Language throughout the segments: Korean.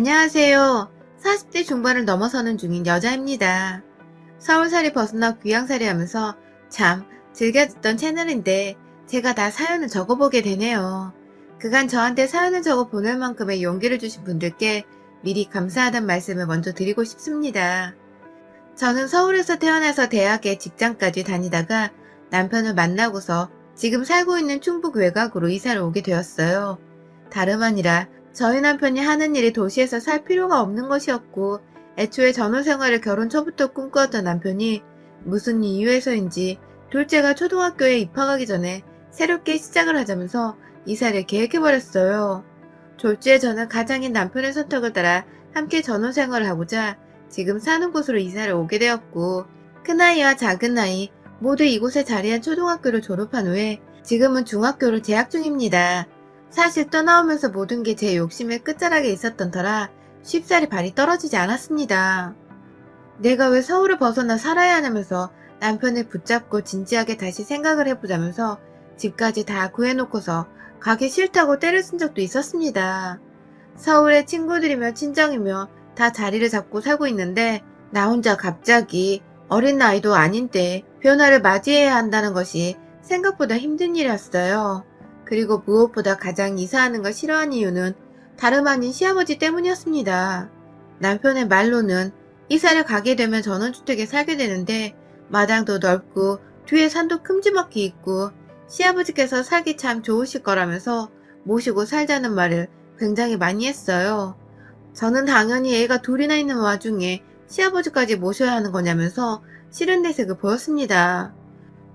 안녕하세요. 40대 중반을 넘어서는 중인 여자입니다. 서울살이 벗어나 귀향살이 하면서 참 즐겨 듣던 채널인데 제가 다 사연을 적어보게 되네요. 그간 저한테 사연을 적어 보낼 만큼의 용기를 주신 분들께 미리 감사하다는 말씀을 먼저 드리고 싶습니다. 저는 서울에서 태어나서 대학에 직장까지 다니다가 남편을 만나고서 지금 살고 있는 충북 외곽으로 이사를 오게 되었어요. 다름 아니라 저희 남편이 하는 일이 도시에서 살 필요가 없는 것이었고 애초에 전원생활을 결혼 초부터 꿈꾸었던 남편이 무슨 이유에서인지 둘째가 초등학교에 입학하기 전에 새롭게 시작을 하자면서 이사를 계획해버렸어요. 졸지에 저는 가장인 남편의 선택을 따라 함께 전원생활을 하고자 지금 사는 곳으로 이사를 오게 되었고 큰아이와 작은아이 모두 이곳에 자리한 초등학교를 졸업한 후에 지금은 중학교를 재학 중입니다. 사실 떠나오면서 모든 게 제 욕심의 끝자락에 있었던 터라 쉽사리 발이 떨어지지 않았습니다. 내가 왜 서울을 벗어나 살아야 하냐면서 남편을 붙잡고 진지하게 다시 생각을 해보자면서 집까지 다 구해놓고서 가기 싫다고 때를 쓴 적도 있었습니다. 서울에 친구들이며 친정이며 다 자리를 잡고 살고 있는데 나 혼자 갑자기 어린 나이도 아닌 때 변화를 맞이해야 한다는 것이 생각보다 힘든 일이었어요. 그리고 무엇보다 가장 이사하는 걸 싫어하는 이유는 다름 아닌 시아버지 때문이었습니다. 남편의 말로는 이사를 가게 되면 전원주택에 살게 되는데 마당도 넓고 뒤에 산도 큼지막히 있고 시아버지께서 살기 참 좋으실 거라면서 모시고 살자는 말을 굉장히 많이 했어요. 저는 당연히 애가 둘이나 있는 와중에 시아버지까지 모셔야 하는 거냐면서 싫은 내색을 보였습니다.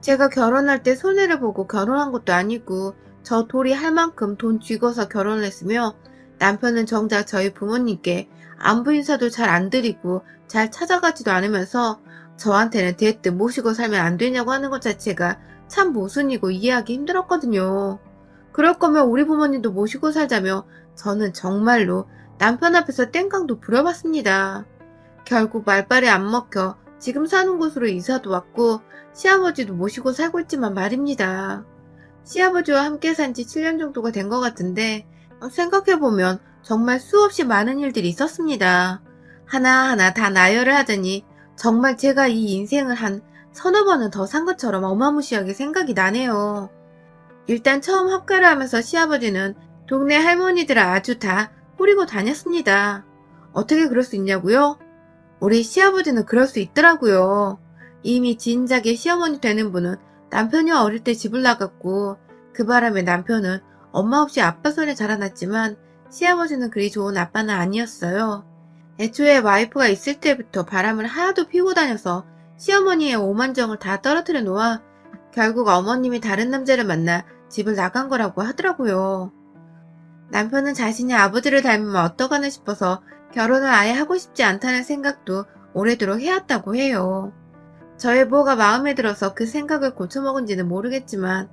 제가 결혼할 때 손해를 보고 결혼한 것도 아니고 저 돌이 할 만큼 돈 쥐고서 결혼을 했으며 남편은 정작 저희 부모님께 안부 인사도 잘 안 드리고 잘 찾아가지도 않으면서 저한테는 대뜸 모시고 살면 안 되냐고 하는 것 자체가 참 모순이고 이해하기 힘들었거든요. 그럴 거면 우리 부모님도 모시고 살자며 저는 정말로 남편 앞에서 땡깡도 부려봤습니다. 결국 말빨이 안 먹혀 지금 사는 곳으로 이사도 왔고 시아버지도 모시고 살고 있지만 말입니다. 시아버지와 함께 산 지 7년 정도가 된 것 같은데 생각해보면 정말 수없이 많은 일들이 있었습니다. 하나하나 다 나열을 하더니 정말 제가 이 인생을 한 서너 번은 더 산 것처럼 어마무시하게 생각이 나네요. 일단 처음 합가를 하면서 시아버지는 동네 할머니들을 아주 다 뿌리고 다녔습니다. 어떻게 그럴 수 있냐고요? 우리 시아버지는 그럴 수 있더라고요. 이미 진작에 시어머니 되는 분은 남편이 어릴 때 집을 나갔고 그 바람에 남편은 엄마 없이 아빠 손에 자라났지만 시아버지는 그리 좋은 아빠는 아니었어요. 애초에 와이프가 있을 때부터 바람을 하나도 피우고 다녀서 시어머니의 오만정을 다 떨어뜨려 놓아 결국 어머님이 다른 남자를 만나 집을 나간 거라고 하더라고요. 남편은 자신이 아버지를 닮으면 어떡하나 싶어서 결혼을 아예 하고 싶지 않다는 생각도 오래도록 해왔다고 해요. 저의 뭐가 마음에 들어서 그 생각을 고쳐먹은지는 모르겠지만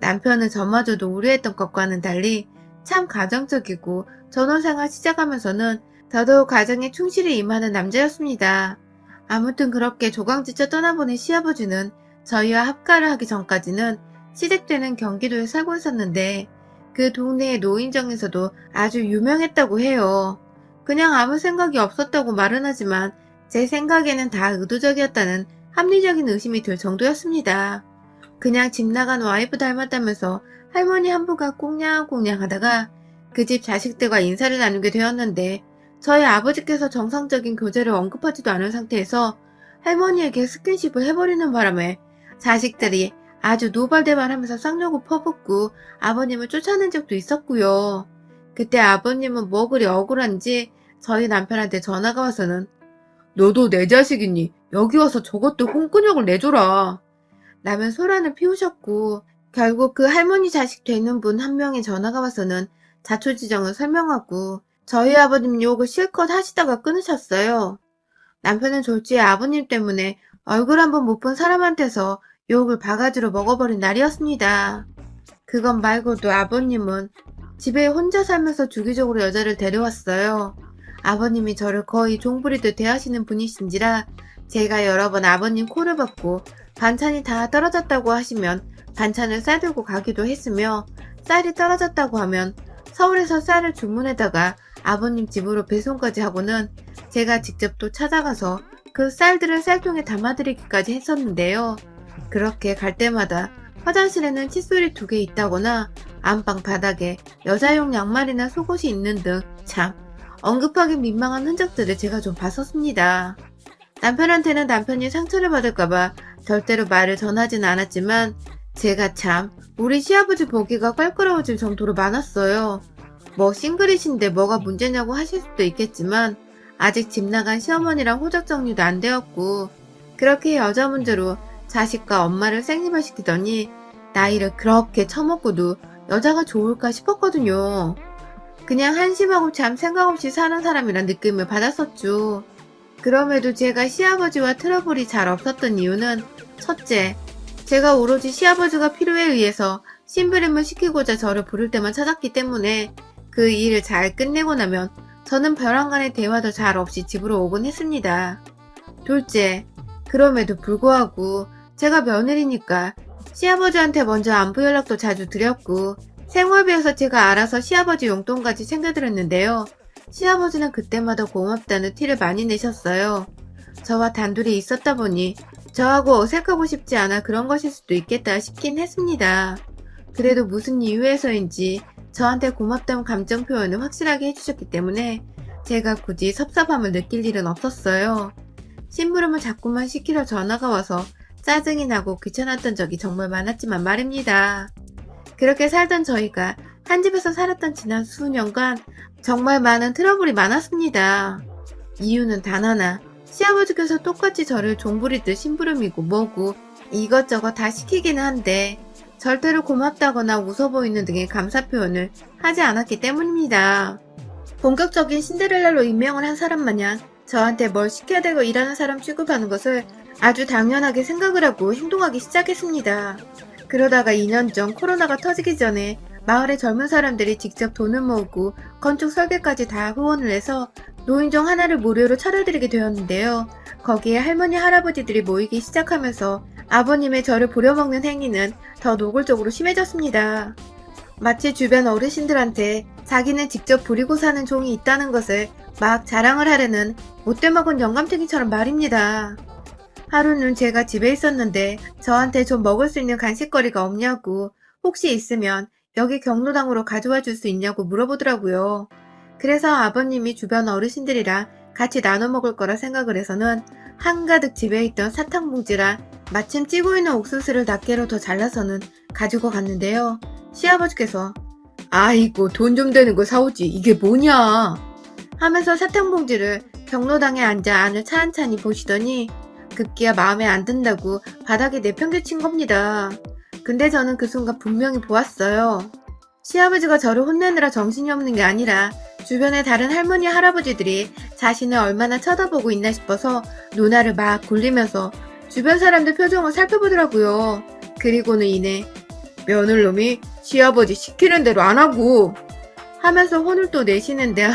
남편은 저마저도 우려했던 것과는 달리 참 가정적이고 전원생활 시작하면서는 더더욱 가정에 충실히 임하는 남자였습니다. 아무튼 그렇게 조강지쳐 떠나보낸 시아버지는 저희와 합가를 하기 전까지는 시댁되는 경기도에 살고 있었는데 그 동네의 노인정에서도 아주 유명했다고 해요. 그냥 아무 생각이 없었다고 말은 하지만 제 생각에는 다 의도적이었다는 합리적인 의심이 들 정도였습니다. 그냥 집 나간 와이프 닮았다면서 할머니 한 분과 꽁냥꽁냥 하다가 그 집 자식들과 인사를 나누게 되었는데 저희 아버지께서 정상적인 교제를 언급하지도 않은 상태에서 할머니에게 스킨십을 해버리는 바람에 자식들이 아주 노발대발하면서 쌍욕을 퍼붓고 아버님을 쫓아낸 적도 있었고요. 그때 아버님은 뭐 그리 억울한지 저희 남편한테 전화가 와서는 너도 내 자식이니 여기 와서 저것도 홍근육을 내줘라 라면 소란을 피우셨고 결국 그 할머니 자식 되는 분 한 명의 전화가 와서는 자초지정을 설명하고 저희 아버님 욕을 실컷 하시다가 끊으셨어요. 남편은 졸지에 아버님 때문에 얼굴 한번 못 본 사람한테서 욕을 바가지로 먹어버린 날이었습니다. 그것 말고도 아버님은 집에 혼자 살면서 주기적으로 여자를 데려왔어요. 아버님이 저를 거의 종부리듯 대하시는 분이신지라 제가 여러 번 아버님 코를 받고 반찬이 다 떨어졌다고 하시면 반찬을 싸들고 가기도 했으며 쌀이 떨어졌다고 하면 서울에서 쌀을 주문해다가 아버님 집으로 배송까지 하고는 제가 직접 또 찾아가서 그 쌀들을 쌀통에 담아드리기까지 했었는데요. 그렇게 갈 때마다 화장실에는 칫솔이 2개 있다거나 안방 바닥에 여자용 양말이나 속옷이 있는 등 참 언급하기 민망한 흔적들을 제가 좀 봤었습니다. 남편한테는 남편이 상처를 받을까봐 절대로 말을 전하진 않았지만 제가 참 우리 시아버지 보기가 껄끄러워질 정도로 많았어요. 뭐 싱글이신데 뭐가 문제냐고 하실 수도 있겠지만 아직 집 나간 시어머니랑 호적 정리도 안 되었고 그렇게 여자 문제로 자식과 엄마를 생리발시키더니 나이를 그렇게 처먹고도 여자가 좋을까 싶었거든요. 그냥 한심하고 참 생각 없이 사는 사람이란 느낌을 받았었죠. 그럼에도 제가 시아버지와 트러블이 잘 없었던 이유는 첫째, 제가 오로지 시아버지가 필요에 의해서 심부름을 시키고자 저를 부를 때만 찾았기 때문에 그 일을 잘 끝내고 나면 저는 벼랑 간의 대화도 잘 없이 집으로 오곤 했습니다. 둘째, 그럼에도 불구하고 제가 며느리니까 시아버지한테 먼저 안부 연락도 자주 드렸고 생활비여서 제가 알아서 시아버지 용돈까지 챙겨드렸는데요. 시아버지는 그때마다 고맙다는 티를 많이 내셨어요. 저와 단둘이 있었다 보니 저하고 어색하고 싶지 않아 그런 것일 수도 있겠다 싶긴 했습니다. 그래도 무슨 이유에서인지 저한테 고맙다는 감정 표현을 확실하게 해주셨기 때문에 제가 굳이 섭섭함을 느낄 일은 없었어요. 심부름을 자꾸만 시키려 전화가 와서 짜증이 나고 귀찮았던 적이 정말 많았지만 말입니다. 그렇게 살던 저희가 한 집에서 살았던 지난 수년간 정말 많은 트러블이 많았습니다. 이유는 단 하나, 시아버지께서 똑같이 저를 종부리듯 심부름이고 뭐고 이것저것 다 시키기는 한데 절대로 고맙다거나 웃어 보이는 등의 감사 표현을 하지 않았기 때문입니다. 본격적인 신데렐라로 임명을 한 사람 마냥 저한테 뭘 시켜야 되고 일하는 사람 취급하는 것을 아주 당연하게 생각을 하고 행동하기 시작했습니다. 그러다가 2년 전 코로나가 터지기 전에 마을의 젊은 사람들이 직접 돈을 모으고 건축 설계까지 다 후원을 해서 노인정 하나를 무료로 차려드리게 되었는데요. 거기에 할머니 할아버지들이 모이기 시작하면서 아버님의 저를 부려먹는 행위는 더 노골적으로 심해졌습니다. 마치 주변 어르신들한테 자기는 직접 부리고 사는 종이 있다는 것을 막 자랑을 하려는 못돼 먹은 영감탱이처럼 말입니다. 하루는 제가 집에 있었는데 저한테 좀 먹을 수 있는 간식거리가 없냐고 혹시 있으면 여기 경로당으로 가져와 줄 수 있냐고 물어보더라고요. 그래서 아버님이 주변 어르신들이랑 같이 나눠 먹을 거라 생각을 해서는 한가득 집에 있던 사탕 봉지랑 마침 찌고 있는 옥수수를 낱개로 더 잘라서는 가지고 갔는데요. 시아버지께서 아이고 돈 좀 되는 거 사오지 이게 뭐냐 하면서 사탕 봉지를 경로당에 앉아 안을 찬찬히 보시더니 급기야 마음에 안 든다고 바닥에 내팽개친 겁니다. 근데 저는 그 순간 분명히 보았어요. 시아버지가 저를 혼내느라 정신이 없는 게 아니라 주변의 다른 할머니 할아버지들이 자신을 얼마나 쳐다보고 있나 싶어서 눈알을 막 굴리면서 주변 사람들 표정을 살펴보더라고요. 그리고는 이내 며느놈이 시아버지 시키는 대로 안 하고 하면서 혼을 또 내시는데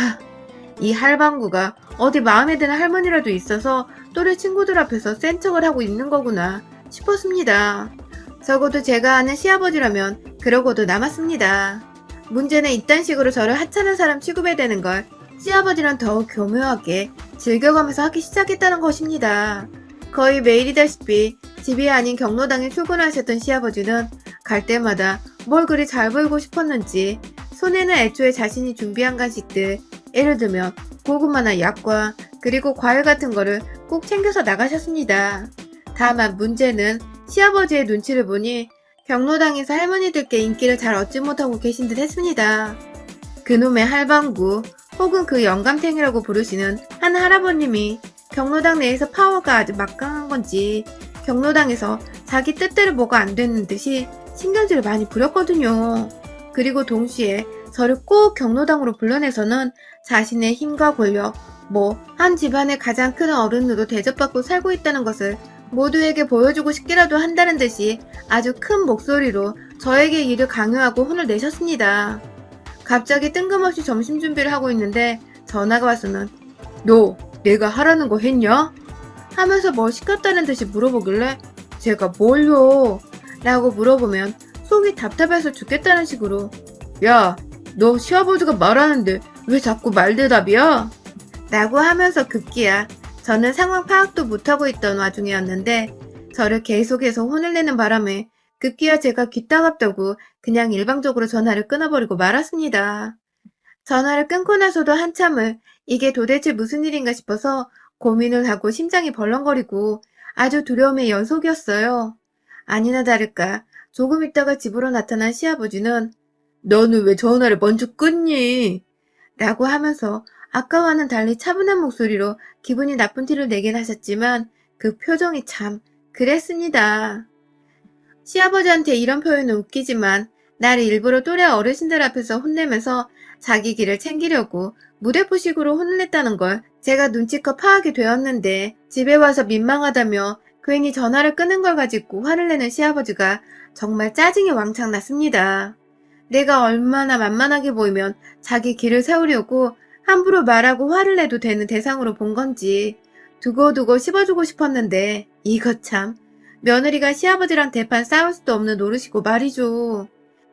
이 할방구가 어디 마음에 드는 할머니라도 있어서 또래 친구들 앞에서 센 척을 하고 있는 거구나 싶었습니다. 적어도 제가 아는 시아버지라면 그러고도 남았습니다. 문제는 이딴 식으로 저를 하찮은 사람 취급해야 되는 걸 시아버지는 더욱 교묘하게 즐겨가면서 하기 시작했다는 것입니다. 거의 매일이다시피 집이 아닌 경로당에 출근하셨던 시아버지는 갈 때마다 뭘 그리 잘 보이고 싶었는지 손에는 애초에 자신이 준비한 간식들, 예를 들면 고구마나 약과 그리고 과일 같은 거를 꼭 챙겨서 나가셨습니다. 다만 문제는 시아버지의 눈치를 보니 경로당에서 할머니들께 인기를 잘 얻지 못하고 계신 듯 했습니다. 그놈의 할방구 혹은 그 영감탱이라고 부르시는 한 할아버님이 경로당 내에서 파워가 아주 막강한 건지 경로당에서 자기 뜻대로 뭐가 안 되는 듯이 신경질을 많이 부렸거든요. 그리고 동시에 저를 꼭 경로당으로 불러내서는 자신의 힘과 권력, 한 집안의 가장 큰 어른으로 대접받고 살고 있다는 것을 모두에게 보여주고 싶기라도 한다는 듯이 아주 큰 목소리로 저에게 이를 강요하고 혼을 내셨습니다. 갑자기 뜬금없이 점심 준비를 하고 있는데 전화가 와서는 너 내가 하라는 거 했냐? 하면서 뭘 시켰다는 듯이 물어보길래 제가 뭘요? 라고 물어보면 속이 답답해서 죽겠다는 식으로 야, 너 시아버지가 말하는데 왜 자꾸 말대답이야? 라고 하면서 급기야 저는 상황 파악도 못하고 있던 와중이었는데 저를 계속해서 혼을 내는 바람에 급기야 제가 귀 따갑다고 그냥 일방적으로 전화를 끊어버리고 말았습니다. 전화를 끊고 나서도 한참을 이게 도대체 무슨 일인가 싶어서 고민을 하고 심장이 벌렁거리고 아주 두려움의 연속이었어요. 아니나 다를까 조금 있다가 집으로 나타난 시아버지는 너는 왜 전화를 먼저 끊니? 라고 하면서 아까와는 달리 차분한 목소리로 기분이 나쁜 티를 내긴 하셨지만 그 표정이 참 그랬습니다. 시아버지한테 이런 표현은 웃기지만 나를 일부러 또래 어르신들 앞에서 혼내면서 자기 길을 챙기려고 무대포식으로 혼을 냈다는 걸 제가 눈치껏 파악이 되었는데 집에 와서 민망하다며 괜히 전화를 끊은 걸 가지고 화를 내는 시아버지가 정말 짜증이 왕창 났습니다. 내가 얼마나 만만하게 보이면 자기 길을 세우려고 함부로 말하고 화를 내도 되는 대상으로 본 건지 두고두고 씹어주고 싶었는데 이거 참 며느리가 시아버지랑 대판 싸울 수도 없는 노릇이고 말이죠.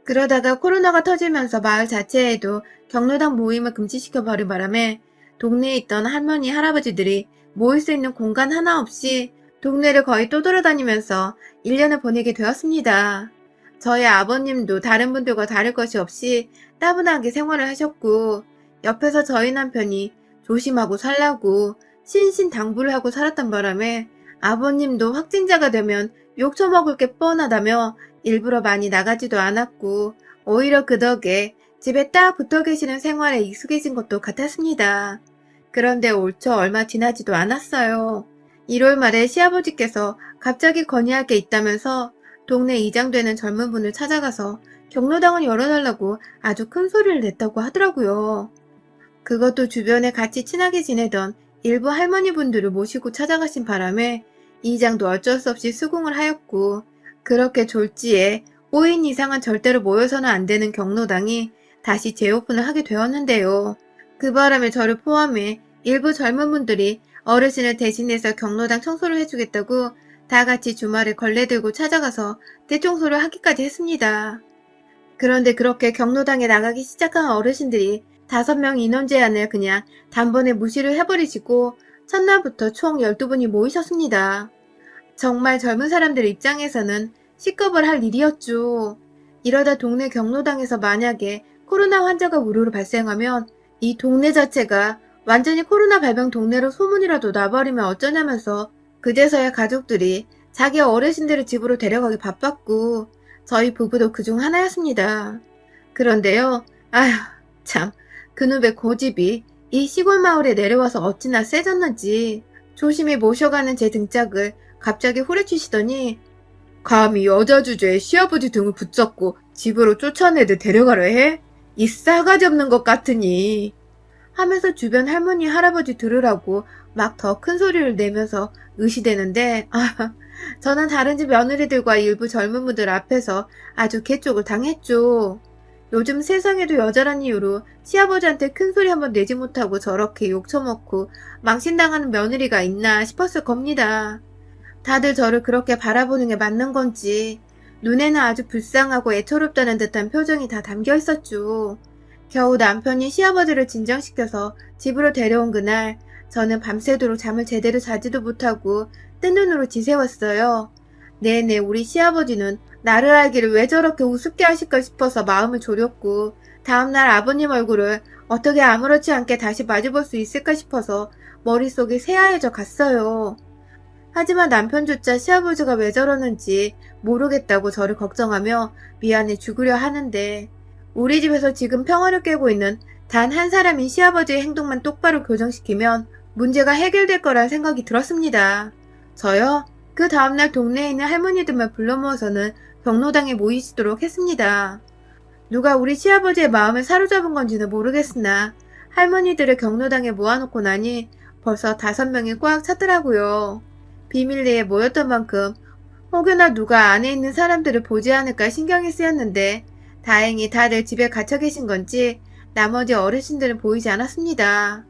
그러다가 코로나가 터지면서 마을 자체에도 경로당 모임을 금지시켜버린 바람에 동네에 있던 할머니, 할아버지들이 모일 수 있는 공간 하나 없이 동네를 거의 떠돌아다니면서 1년을 보내게 되었습니다. 저희 아버님도 다른 분들과 다를 것이 없이 따분하게 생활을 하셨고 옆에서 저희 남편이 조심하고 살라고 신신당부를 하고 살았던 바람에 아버님도 확진자가 되면 욕 처먹을 게 뻔하다며 일부러 많이 나가지도 않았고 오히려 그 덕에 집에 딱 붙어 계시는 생활에 익숙해진 것도 같았습니다. 그런데 올 초 얼마 지나지도 않았어요. 1월 말에 시아버지께서 갑자기 건의할 게 있다면서 동네 이장되는 젊은 분을 찾아가서 경로당을 열어달라고 아주 큰 소리를 냈다고 하더라고요. 그것도 주변에 같이 친하게 지내던 일부 할머니분들을 모시고 찾아가신 바람에 이장도 어쩔 수 없이 수긍을 하였고 그렇게 졸지에 5인 이상은 절대로 모여서는 안 되는 경로당이 다시 재오픈을 하게 되었는데요. 그 바람에 저를 포함해 일부 젊은 분들이 어르신을 대신해서 경로당 청소를 해주겠다고 다 같이 주말에 걸레 들고 찾아가서 대청소를 하기까지 했습니다. 그런데 그렇게 경로당에 나가기 시작한 어르신들이 5명 인원 제한을 그냥 단번에 무시를 해버리시고 첫날부터 총 12분이 모이셨습니다. 정말 젊은 사람들 입장에서는 식겁을 할 일이었죠. 이러다 동네 경로당에서 만약에 코로나 환자가 우르르 발생하면 이 동네 자체가 완전히 코로나 발병 동네로 소문이라도 나버리면 어쩌냐면서 그제서야 가족들이 자기 어르신들을 집으로 데려가기 바빴고 저희 부부도 그중 하나였습니다. 그런데요. 아휴 참 그놈의 고집이 이 시골 마을에 내려와서 어찌나 세졌는지 조심히 모셔가는 제 등짝을 갑자기 후려치시더니 감히 여자 주제에 시아버지 등을 붙잡고 집으로 쫓아내듯 데려가려 해? 이 싸가지 없는 것 같으니 하면서 주변 할머니 할아버지 들으라고 막 더 큰 소리를 내면서 의시대는데 저는 다른 집 며느리들과 일부 젊은 분들 앞에서 아주 개쪽을 당했죠. 요즘 세상에도 여자란 이유로 시아버지한테 큰 소리 한번 내지 못하고 저렇게 욕 처먹고 망신당하는 며느리가 있나 싶었을 겁니다. 다들 저를 그렇게 바라보는 게 맞는 건지 눈에는 아주 불쌍하고 애처롭다는 듯한 표정이 다 담겨 있었죠. 겨우 남편이 시아버지를 진정시켜서 집으로 데려온 그날 저는 밤새도록 잠을 제대로 자지도 못하고 뜬 눈으로 지새웠어요. 네네 우리 시아버지는 나를 알기를 왜 저렇게 우습게 하실까 싶어서 마음을 졸였고 다음날 아버님 얼굴을 어떻게 아무렇지 않게 다시 마주볼 수 있을까 싶어서 머릿속이 새하얘져 갔어요. 하지만 남편조차 시아버지가 왜 저러는지 모르겠다고 저를 걱정하며 미안해 죽으려 하는데 우리 집에서 지금 평화를 깨고 있는 단 한 사람인 시아버지의 행동만 똑바로 교정시키면 문제가 해결될 거란 생각이 들었습니다. 저요? 그 다음날 동네에 있는 할머니들만 불러 모아서는 경로당에 모이시도록 했습니다. 누가 우리 시아버지의 마음을 사로잡은 건지는 모르겠으나 할머니들을 경로당에 모아놓고 나니 벌써 5명이 꽉 찼더라고요. 비밀리에 모였던 만큼 혹여나 누가 안에 있는 사람들을 보지 않을까 신경이 쓰였는데 다행히 다들 집에 갇혀 계신 건지 나머지 어르신들은 보이지 않았습니다.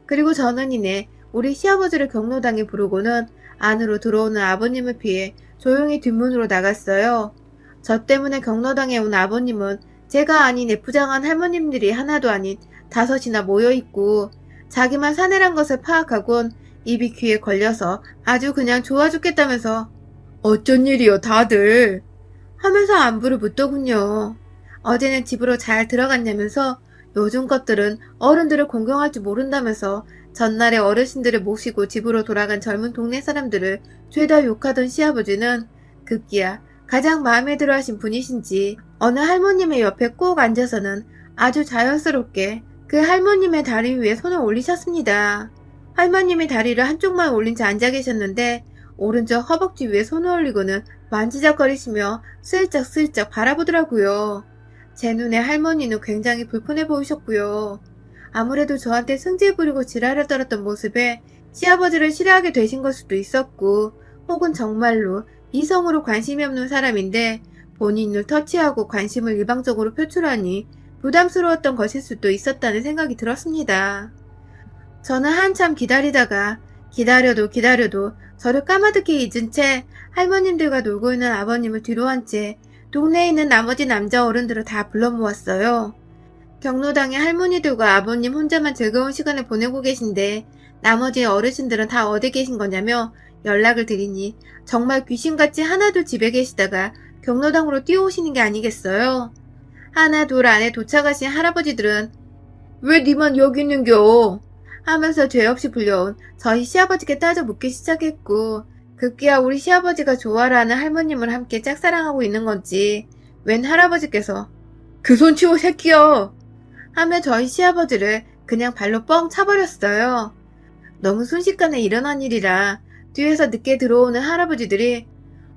그리고 저는 이내 우리 시아버지를 경로당에 부르고는 안으로 들어오는 아버님을 피해 조용히 뒷문으로 나갔어요. 저 때문에 경로당에 온 아버님은 제가 아닌 애프장한 할머님들이 하나도 아닌 5이나 모여있고 자기만 사내란 것을 파악하곤 입이 귀에 걸려서 아주 그냥 좋아 죽겠다면서 어쩐 일이요 다들 하면서 안부를 묻더군요. 어제는 집으로 잘 들어갔냐면서 요즘 것들은 어른들을 공경할 줄 모른다면서 전날에 어르신들을 모시고 집으로 돌아간 젊은 동네 사람들을 죄다 욕하던 시아버지는 급기야 가장 마음에 들어 하신 분이신지 어느 할머님의 옆에 꼭 앉아서는 아주 자연스럽게 그 할머님의 다리 위에 손을 올리셨습니다. 할머님이 다리를 한쪽만 올린 채 앉아 계셨는데 오른쪽 허벅지 위에 손을 올리고는 만지작거리시며 슬쩍슬쩍 바라보더라고요. 제 눈에 할머니는 굉장히 불편해 보이셨고요. 아무래도 저한테 승질 부리고 지랄을 떨었던 모습에 시아버지를 싫어하게 되신 걸 수도 있었고 혹은 정말로 이성으로 관심이 없는 사람인데 본인을 터치하고 관심을 일방적으로 표출하니 부담스러웠던 것일 수도 있었다는 생각이 들었습니다. 저는 한참 기다리다가 기다려도 저를 까마득히 잊은 채 할머님들과 놀고 있는 아버님을 뒤로 한 채 동네에 있는 나머지 남자 어른들을 다 불러 모았어요. 경로당에 할머니들과 아버님 혼자만 즐거운 시간을 보내고 계신데 나머지 어르신들은 다 어디 계신 거냐며 연락을 드리니 정말 귀신같이 하나둘 집에 계시다가 경로당으로 뛰어오시는 게 아니겠어요? 하나 둘 안에 도착하신 할아버지들은 왜 니만 여기 있는겨? 하면서 죄 없이 불려온 저희 시아버지께 따져 묻기 시작했고 급기야 우리 시아버지가 좋아라 하는 할머님을 함께 짝사랑하고 있는 건지 웬 할아버지께서 그 손 치워 새끼야! 하며 저희 시아버지를 그냥 발로 뻥 차버렸어요. 너무 순식간에 일어난 일이라 뒤에서 늦게 들어오는 할아버지들이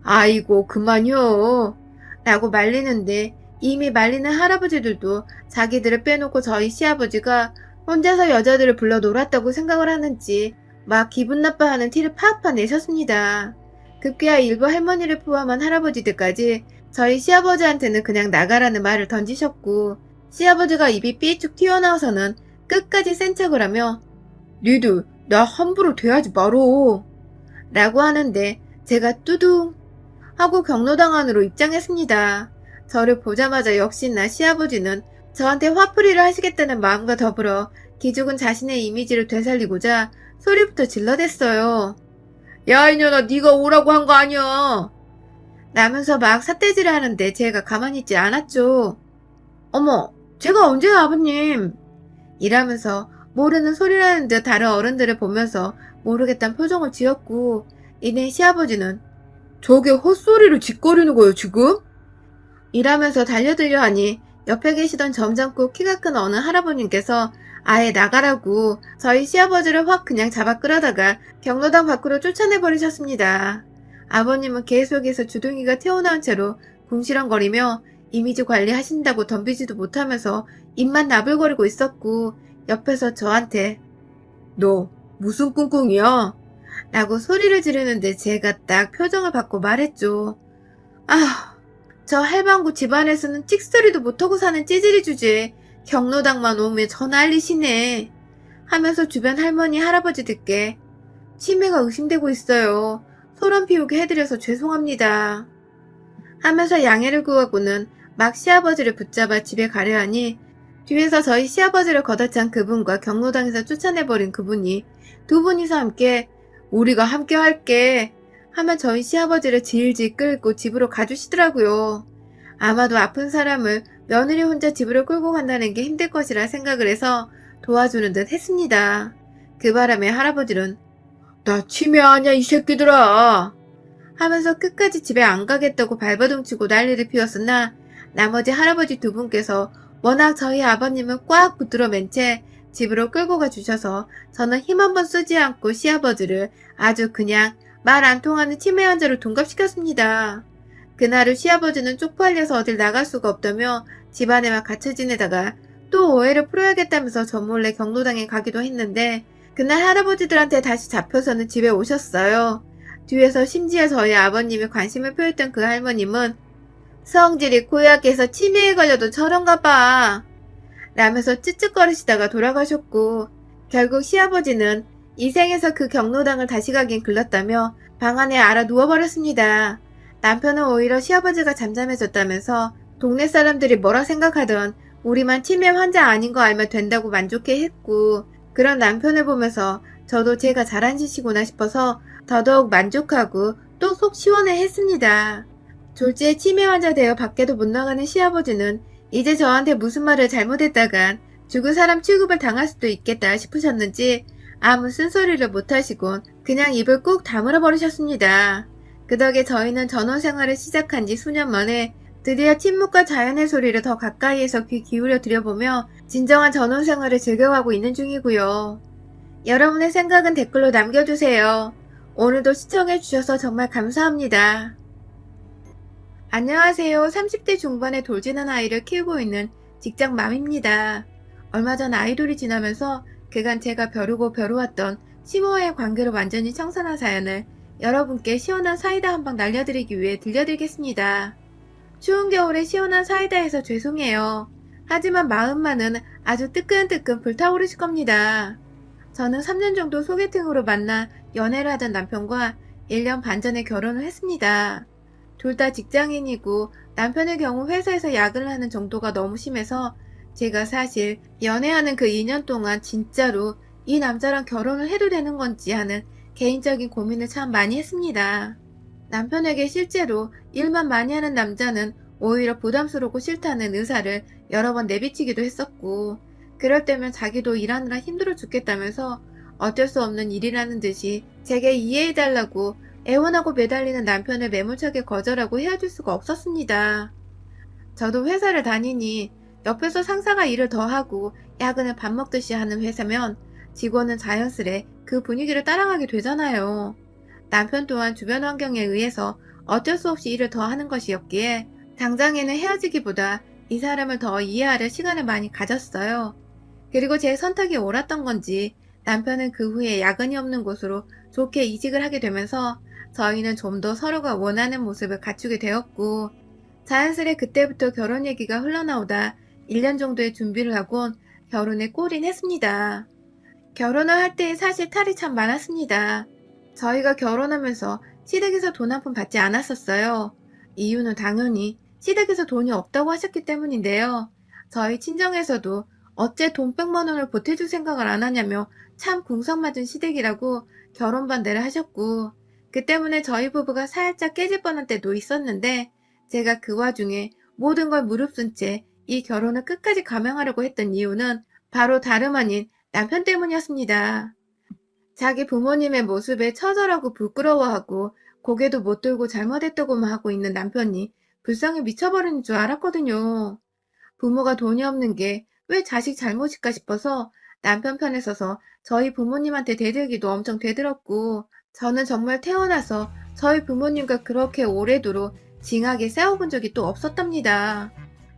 아이고 그만요 라고 말리는데 이미 말리는 할아버지들도 자기들을 빼놓고 저희 시아버지가 혼자서 여자들을 불러 놀았다고 생각을 하는지 막 기분 나빠하는 티를 팍팍 내셨습니다. 급기야 일부 할머니를 포함한 할아버지들까지 저희 시아버지한테는 그냥 나가라는 말을 던지셨고 시아버지가 입이 삐쭉 튀어나와서는 끝까지 센 척을 하며 니들 나 함부로 대하지 말어 라고 하는데 제가 뚜둥 하고 경로당 안으로 입장했습니다. 저를 보자마자 역시나 시아버지는 저한테 화풀이를 하시겠다는 마음과 더불어 기죽은 자신의 이미지를 되살리고자 소리부터 질러댔어요. 야 이년아 네가 오라고 한 거 아니야. 라면서 막 삿대질을 하는데 제가 가만히 있지 않았죠. 어머 제가 언제요 아버님 이라면서 모르는 소리라는 듯 다른 어른들을 보면서 모르겠다는 표정을 지었고 이내 시아버지는 저게 헛소리를 짓거리는 거예요 지금? 이라면서 달려들려 하니 옆에 계시던 점잖고 키가 큰 어느 할아버님께서 아예 나가라고 저희 시아버지를 확 그냥 잡아 끌어다가 경로당 밖으로 쫓아내버리셨습니다. 아버님은 계속해서 주둥이가 튀어나온 채로 궁시렁거리며 이미지 관리하신다고 덤비지도 못하면서 입만 나불거리고 있었고 옆에서 저한테 너 무슨 꿍꿍이야? 라고 소리를 지르는데 제가 딱 표정을 받고 말했죠. 저 할방구 집안에서는 찍소리도 못하고 사는 찌질이 주제에 경로당만 오면 저 난리시네 하면서 주변 할머니 할아버지들께 치매가 의심되고 있어요. 소란 피우게 해드려서 죄송합니다 하면서 양해를 구하고는 막 시아버지를 붙잡아 집에 가려 하니 뒤에서 저희 시아버지를 걷어찬 그분과 경로당에서 쫓아내버린 그분이 두 분이서 함께 우리가 함께 할게 하며 저희 시아버지를 질질 끌고 집으로 가주시더라고요. 아마도 아픈 사람을 며느리 혼자 집으로 끌고 간다는 게 힘들 것이라 생각을 해서 도와주는 듯 했습니다. 그 바람에 할아버지는 나 치매 아냐 이 새끼들아 하면서 끝까지 집에 안 가겠다고 발버둥치고 난리를 피웠으나 나머지 할아버지 두 분께서 워낙 저희 아버님은 꽉 붙들어 맨 채 집으로 끌고 가주셔서 저는 힘 한번 쓰지 않고 시아버지를 아주 그냥 말 안 통하는 치매 환자로 둔갑시켰습니다. 그날 후 시아버지는 쪽팔려서 어딜 나갈 수가 없다며 집안에만 갇혀 지내다가 또 오해를 풀어야겠다면서 저 몰래 경로당에 가기도 했는데 그날 할아버지들한테 다시 잡혀서는 집에 오셨어요. 뒤에서 심지어 저희 아버님이 관심을 표했던 그 할머님은 성질이 고약해서 치매에 걸려도 저런가 봐 라면서 찌찌거리시다가 돌아가셨고 결국 시아버지는 이 생에서 그 경로당을 다시 가긴 글렀다며 방 안에 알아 누워버렸습니다. 남편은 오히려 시아버지가 잠잠해졌다면서 동네 사람들이 뭐라 생각하던 우리만 치매 환자 아닌 거 알면 된다고 만족해 했고, 그런 남편을 보면서 저도 제가 잘한 짓이구나 싶어서 더더욱 만족하고 또 속 시원해 했습니다. 졸지에 치매 환자 되어 밖에도 못 나가는 시아버지는 이제 저한테 무슨 말을 잘못했다간 죽은 사람 취급을 당할 수도 있겠다 싶으셨는지 아무 쓴소리를 못하시곤 그냥 입을 꾹 다물어 버리셨습니다. 그 덕에 저희는 전원 생활을 시작한 지 수년 만에 드디어 침묵과 자연의 소리를 더 가까이에서 귀 기울여 들여보며 진정한 전원 생활을 즐겨가고 있는 중이고요. 여러분의 생각은 댓글로 남겨주세요. 오늘도 시청해주셔서 정말 감사합니다. 안녕하세요. 30대 중반의 돌진한 아이를 키우고 있는 직장맘입니다. 얼마 전 아이돌이 지나면서 그간 제가 벼르고 벼르왔던 시모와의 관계를 완전히 청산한 사연을 여러분께 시원한 사이다 한 방 날려드리기 위해 들려드리겠습니다. 추운 겨울에 시원한 사이다에서 죄송해요. 하지만 마음만은 아주 뜨끈뜨끈 불타오르실 겁니다. 저는 3년 정도 소개팅으로 만나 연애를 하던 남편과 1년 반 전에 결혼을 했습니다. 둘 다 직장인이고 남편의 경우 회사에서 야근을 하는 정도가 너무 심해서 제가 사실 연애하는 그 2년 동안 진짜로 이 남자랑 결혼을 해도 되는 건지 하는 개인적인 고민을 참 많이 했습니다. 남편에게 실제로 일만 많이 하는 남자는 오히려 부담스럽고 싫다는 의사를 여러 번 내비치기도 했었고, 그럴 때면 자기도 일하느라 힘들어 죽겠다면서 어쩔 수 없는 일이라는 듯이 제게 이해해달라고 애원하고 매달리는 남편을 매몰차게 거절하고 헤어질 수가 없었습니다. 저도 회사를 다니니 옆에서 상사가 일을 더 하고 야근을 밥 먹듯이 하는 회사면 직원은 자연스레 그 분위기를 따라가게 되잖아요. 남편 또한 주변 환경에 의해서 어쩔 수 없이 일을 더 하는 것이었기에 당장에는 헤어지기보다 이 사람을 더 이해하려 시간을 많이 가졌어요. 그리고 제 선택이 옳았던 건지 남편은 그 후에 야근이 없는 곳으로 좋게 이직을 하게 되면서 저희는 좀 더 서로가 원하는 모습을 갖추게 되었고, 자연스레 그때부터 결혼 얘기가 흘러나오다 1년 정도의 준비를 하곤 결혼에 골인했습니다. 결혼을 할 때 사실 탈이 참 많았습니다. 저희가 결혼하면서 시댁에서 돈 한 푼 받지 않았었어요. 이유는 당연히 시댁에서 돈이 없다고 하셨기 때문인데요. 저희 친정에서도 어째 돈 100만 원을 보태줄 생각을 안 하냐며 참 궁상맞은 시댁이라고 결혼 반대를 하셨고, 그 때문에 저희 부부가 살짝 깨질 뻔한 때도 있었는데 제가 그 와중에 모든 걸 무릅쓴 채 이 결혼을 끝까지 감행하려고 했던 이유는 바로 다름 아닌 남편 때문이었습니다. 자기 부모님의 모습에 처절하고 부끄러워하고 고개도 못 들고 잘못했다고만 하고 있는 남편이 불쌍해 미쳐버리는 줄 알았거든요. 부모가 돈이 없는 게 왜 자식 잘못일까 싶어서 남편 편에 서서 저희 부모님한테 대들기도 엄청 대들었고, 저는 정말 태어나서 저희 부모님과 그렇게 오래도록 징하게 싸워본 적이 또 없었답니다.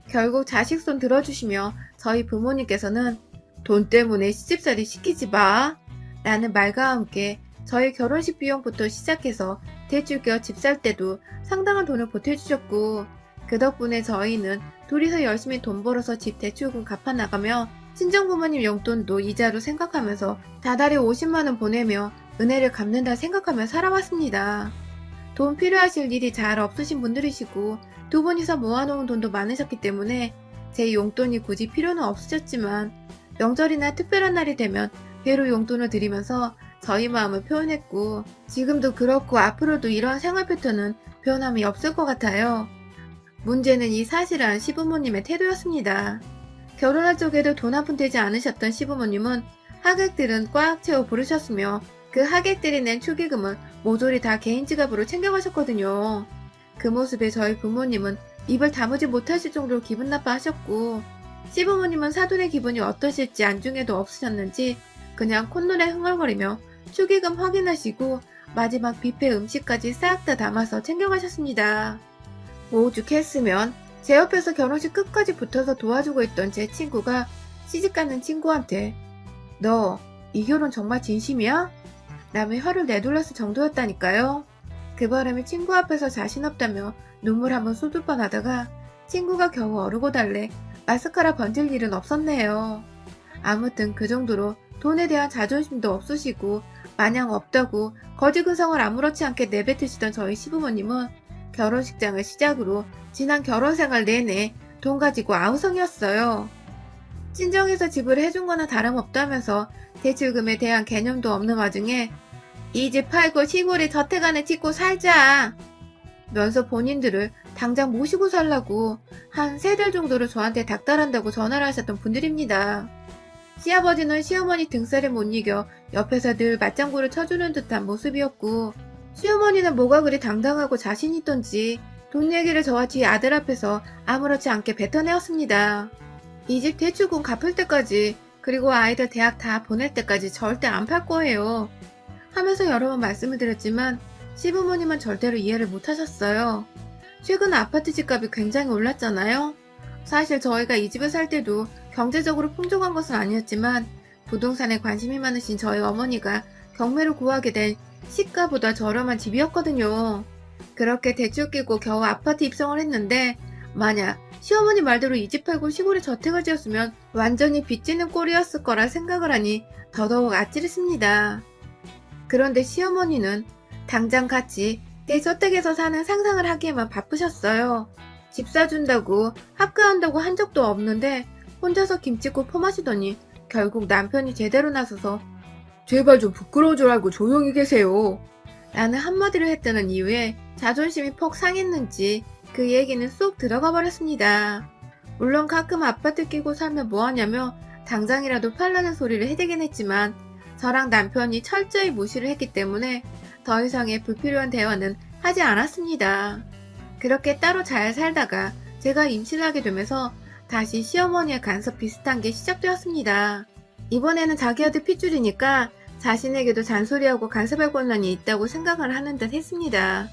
결국 자식 손 들어주시며 저희 부모님께서는 돈 때문에 시집살이 시키지 마 라는 말과 함께 저희 결혼식 비용부터 시작해서 대출 껴 집 살 때도 상당한 돈을 보태주셨고, 그 덕분에 저희는 둘이서 열심히 돈 벌어서 집 대출금 갚아나가며 친정 부모님 용돈도 이자로 생각하면서 다달이 50만 원 보내며 은혜를 갚는다 생각하며 살아왔습니다. 돈 필요하실 일이 잘 없으신 분들이시고 두 분이서 모아놓은 돈도 많으셨기 때문에 제 용돈이 굳이 필요는 없으셨지만 명절이나 특별한 날이 되면 배로 용돈을 드리면서 저희 마음을 표현했고, 지금도 그렇고 앞으로도 이러한 생활 패턴은 변함이 없을 것 같아요. 문제는 이 사실한 시부모님의 태도였습니다. 결혼할 적에도 돈 한 푼 되지 않으셨던 시부모님은 하객들은 꽉 채워 부르셨으며 그 하객들이 낸 축의금은 모조리 다 개인 지갑으로 챙겨가셨거든요. 그 모습에 저희 부모님은 입을 다무지 못하실 정도로 기분 나빠하셨고, 시부모님은 사돈의 기분이 어떠실지 안중에도 없으셨는지 그냥 콧노래 흥얼거리며 축의금 확인하시고 마지막 뷔페 음식까지 싹 다 담아서 챙겨가셨습니다. 오죽했으면 제 옆에서 결혼식 끝까지 붙어서 도와주고 있던 제 친구가 시집가는 친구한테 "너 이 결혼 정말 진심이야?" 라며 혀를 내둘렀을 정도였다니까요. 그 바람에 친구 앞에서 자신 없다며 눈물 한번 쏟을 뻔하다가 친구가 겨우 어르고 달래 마스카라 번질 일은 없었네요. 아무튼 그 정도로 돈에 대한 자존심도 없으시고 마냥 없다고 거지 근성을 아무렇지 않게 내뱉으시던 저희 시부모님은 결혼식장을 시작으로 지난 결혼생활 내내 돈 가지고 아우성이었어요. 친정에서 지불을 해준 거나 다름없다면서 대출금에 대한 개념도 없는 와중에 이 집 팔고 시골에 저택 안에 짓고 살자 면서 본인들을 당장 모시고 살라고 한 3달 정도를 저한테 닥달한다고 전화를 하셨던 분들입니다. 시아버지는 시어머니 등살에 못 이겨 옆에서 늘 맞장구를 쳐주는 듯한 모습이었고, 시어머니는 뭐가 그리 당당하고 자신 있던지 돈 얘기를 저와 뒤 아들 앞에서 아무렇지 않게 뱉어내었습니다. 이 집 대출금 갚을 때까지, 그리고 아이들 대학 다 보낼 때까지 절대 안 팔 거예요 하면서 여러 번 말씀을 드렸지만 시부모님은 절대로 이해를 못 하셨어요. 최근 아파트 집값이 굉장히 올랐잖아요. 사실 저희가 이 집을 살 때도 경제적으로 풍족한 것은 아니었지만 부동산에 관심이 많으신 저희 어머니가 경매로 구하게 된 시가보다 저렴한 집이었거든요. 그렇게 대출 끼고 겨우 아파트 입성을 했는데 만약 시어머니 말대로 이 집 팔고 시골에 저택을 지었으면 완전히 빚지는 꼴이었을 거라 생각을 하니 더더욱 아찔했습니다. 그런데 시어머니는 당장 같이 내 저택에서 사는 상상을 하기에만 바쁘셨어요. 집 사준다고 합가한다고 한 적도 없는데 혼자서 김치국 퍼마시더니 결국 남편이 제대로 나서서 제발 좀 부끄러운 줄 알고 조용히 계세요 라는 한마디를 했다는 이유에 자존심이 퍽 상했는지 그 얘기는 쏙 들어가 버렸습니다. 물론 가끔 아파트 끼고 살면 뭐하냐며 당장이라도 팔라는 소리를 해대긴 했지만 저랑 남편이 철저히 무시를 했기 때문에 더 이상의 불필요한 대화는 하지 않았습니다. 그렇게 따로 잘 살다가 제가 임신을 하게 되면서 다시 시어머니의 간섭 비슷한 게 시작되었습니다. 이번에는 자기 아들 핏줄이니까 자신에게도 잔소리하고 간섭할 권한이 있다고 생각을 하는 듯 했습니다.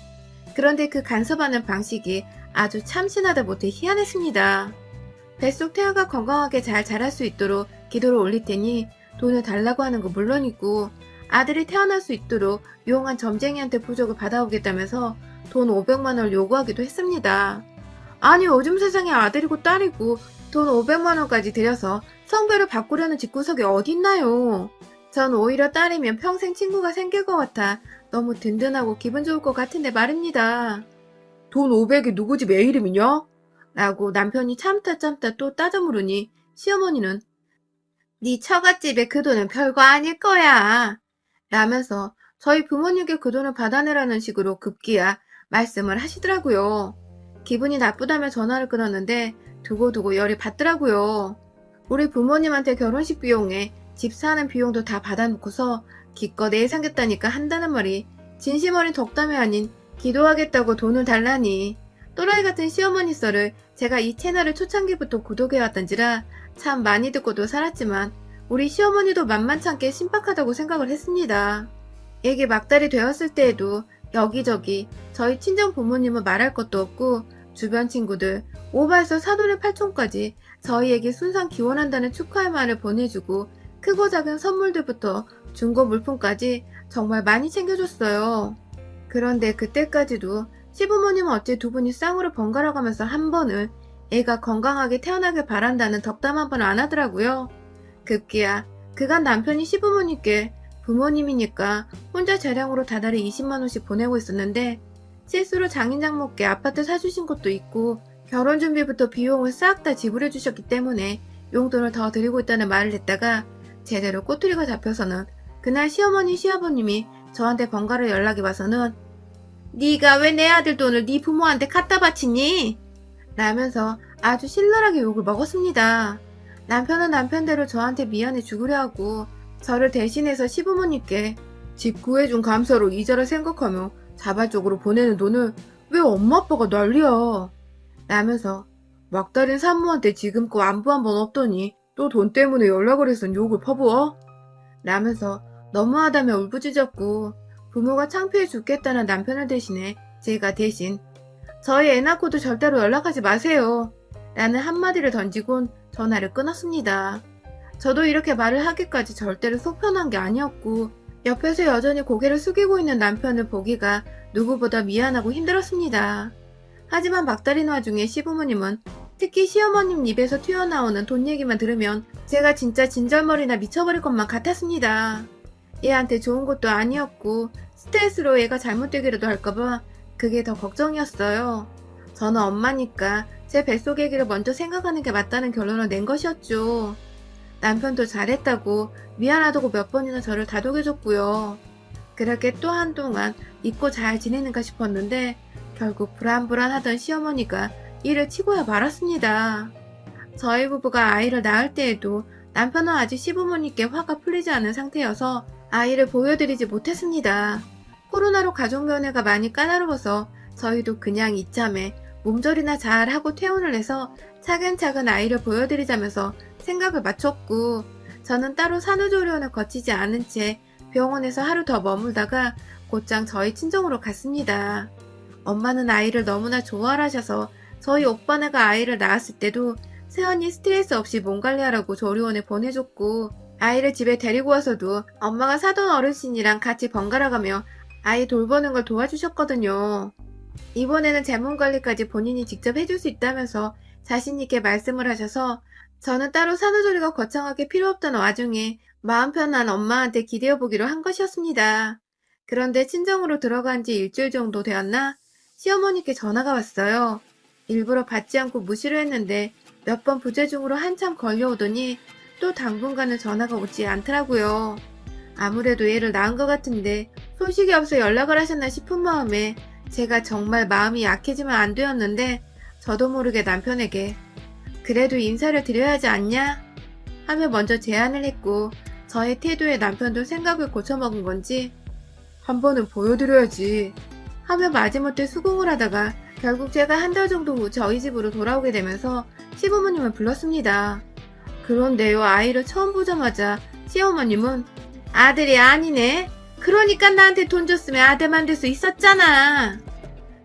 그런데 그 간섭하는 방식이 아주 참신하다 못해 희한했습니다. 뱃속 태아가 건강하게 잘 자랄 수 있도록 기도를 올릴 테니 돈을 달라고 하는 거 물론이고 아들이 태어날 수 있도록 유용한 점쟁이한테 부적을 받아오겠다면서 돈 500만 원을 요구하기도 했습니다. 아니 요즘 세상에 아들이고 딸이고 돈 500만 원까지 들여서 성별을 바꾸려는 집구석이 어딨나요? 전 오히려 딸이면 평생 친구가 생길 것 같아 너무 든든하고 기분 좋을 것 같은데 말입니다. 돈 500이 누구 집 애 이름이냐? 라고 남편이 참다 또 따져 물으니 시어머니는 네 처갓집에 그 돈은 별거 아닐 거야 라면서 저희 부모님께 그 돈을 받아내라는 식으로 급기야 말씀을 하시더라고요. 기분이 나쁘다며 전화를 끊었는데 두고두고 열이 받더라고요. 우리 부모님한테 결혼식 비용에 집 사는 비용도 다 받아놓고서 기껏 애 생겼다니까 한다는 말이 진심 어린 덕담이 아닌 기도하겠다고 돈을 달라니. 또라이 같은 시어머니 썰을 제가 이 채널을 초창기부터 구독해왔던지라 참 많이 듣고도 살았지만 우리 시어머니도 만만치 않게 신박하다고 생각을 했습니다. 애기 막달이 되었을 때에도 여기저기 저희 친정 부모님은 말할 것도 없고 주변 친구들 오바해서 사돈의 팔촌까지 저희에게 순상 기원한다는 축하의 말을 보내주고 크고 작은 선물들부터 중고 물품까지 정말 많이 챙겨줬어요. 그런데 그때까지도 시부모님은 어째 두 분이 쌍으로 번갈아 가면서 한 번은 애가 건강하게 태어나길 바란다는 덕담 한 번 안 하더라고요. 급기야 그간 남편이 시부모님께 부모님이니까 혼자 재량으로 다달이 20만원씩 보내고 있었는데 실수로 장인장모께 아파트 사주신 것도 있고 결혼 준비부터 비용을 싹 다 지불해 주셨기 때문에 용돈을 더 드리고 있다는 말을 했다가 제대로 꼬투리가 잡혀서는 그날 시어머니 시아버님이 저한테 번갈아 연락이 와서는 네가 왜 내 아들 돈을 네 부모한테 갖다 바치니? 라면서 아주 신랄하게 욕을 먹었습니다. 남편은 남편대로 저한테 미안해 죽으려 하고 저를 대신해서 시부모님께 집 구해준 감사로 이자를 생각하며 자발적으로 보내는 돈을 왜 엄마 아빠가 난리야 라면서 막달인 산모한테 지금껏 안부 한 번 없더니 또 돈 때문에 연락을 해서 욕을 퍼부어? 라면서 너무하다며 울부짖었고 부모가 창피해 죽겠다는 남편을 대신해 제가 대신 저희 애 낳고도 절대로 연락하지 마세요 라는 한마디를 던지곤 전화를 끊었습니다. 저도 이렇게 말을 하기까지 절대로 속 편한 게 아니었고 옆에서 여전히 고개를 숙이고 있는 남편을 보기가 누구보다 미안하고 힘들었습니다. 하지만 막달인 와중에 시부모님은 특히 시어머님 입에서 튀어나오는 돈 얘기만 들으면 제가 진짜 진절머리나 미쳐버릴 것만 같았습니다. 얘한테 좋은 것도 아니었고 스트레스로 얘가 잘못되기라도 할까봐 그게 더 걱정이었어요. 저는 엄마니까 제 뱃속 얘기를 먼저 생각하는 게 맞다는 결론을 낸 것이었죠. 남편도 잘했다고 미안하다고 몇 번이나 저를 다독여줬고요. 그렇게 또 한동안 잊고 잘 지내는가 싶었는데 결국 불안불안하던 시어머니가 일을 치고야 말았습니다. 저희 부부가 아이를 낳을 때에도 남편은 아직 시부모님께 화가 풀리지 않은 상태여서 아이를 보여드리지 못했습니다. 코로나로 가족면회가 많이 까다로워서 저희도 그냥 이참에 몸조리나 잘 하고 퇴원을 해서 차근차근 아이를 보여드리자면서 생각을 맞췄고, 저는 따로 산후조리원을 거치지 않은 채 병원에서 하루 더 머물다가 곧장 저희 친정으로 갔습니다. 엄마는 아이를 너무나 좋아하셔서 저희 오빠네가 아이를 낳았을 때도 새언니 스트레스 없이 몸 관리하라고 조리원에 보내줬고, 아이를 집에 데리고 와서도 엄마가 사돈 어르신이랑 같이 번갈아가며 아이 돌보는 걸 도와주셨거든요. 이번에는 제 몸 관리까지 본인이 직접 해줄 수 있다면서 자신있게 말씀을 하셔서 저는 따로 산후조리가 거창하게 필요 없다는 와중에 마음 편한 엄마한테 기대어보기로 한 것이었습니다. 그런데 친정으로 들어간 지 일주일 정도 되었나 시어머니께 전화가 왔어요. 일부러 받지 않고 무시를 했는데 몇 번 부재중으로 한참 걸려오더니 또 당분간은 전화가 오지 않더라고요. 아무래도 애를 낳은 것 같은데 소식이 없어 연락을 하셨나 싶은 마음에 제가 정말 마음이 약해지면 안 되었는데 저도 모르게 남편에게 그래도 인사를 드려야 하지 않냐? 하며 먼저 제안을 했고, 저의 태도에 남편도 생각을 고쳐먹은 건지 한 번은 보여드려야지 하며 마지못해 수긍을 하다가 결국 제가 한 달 정도 후 저희 집으로 돌아오게 되면서 시부모님을 불렀습니다. 그런데요, 아이를 처음 보자마자 시어머님은 아들이 아니네. 그러니까 나한테 돈 줬으면 아들 만들 수 있었잖아.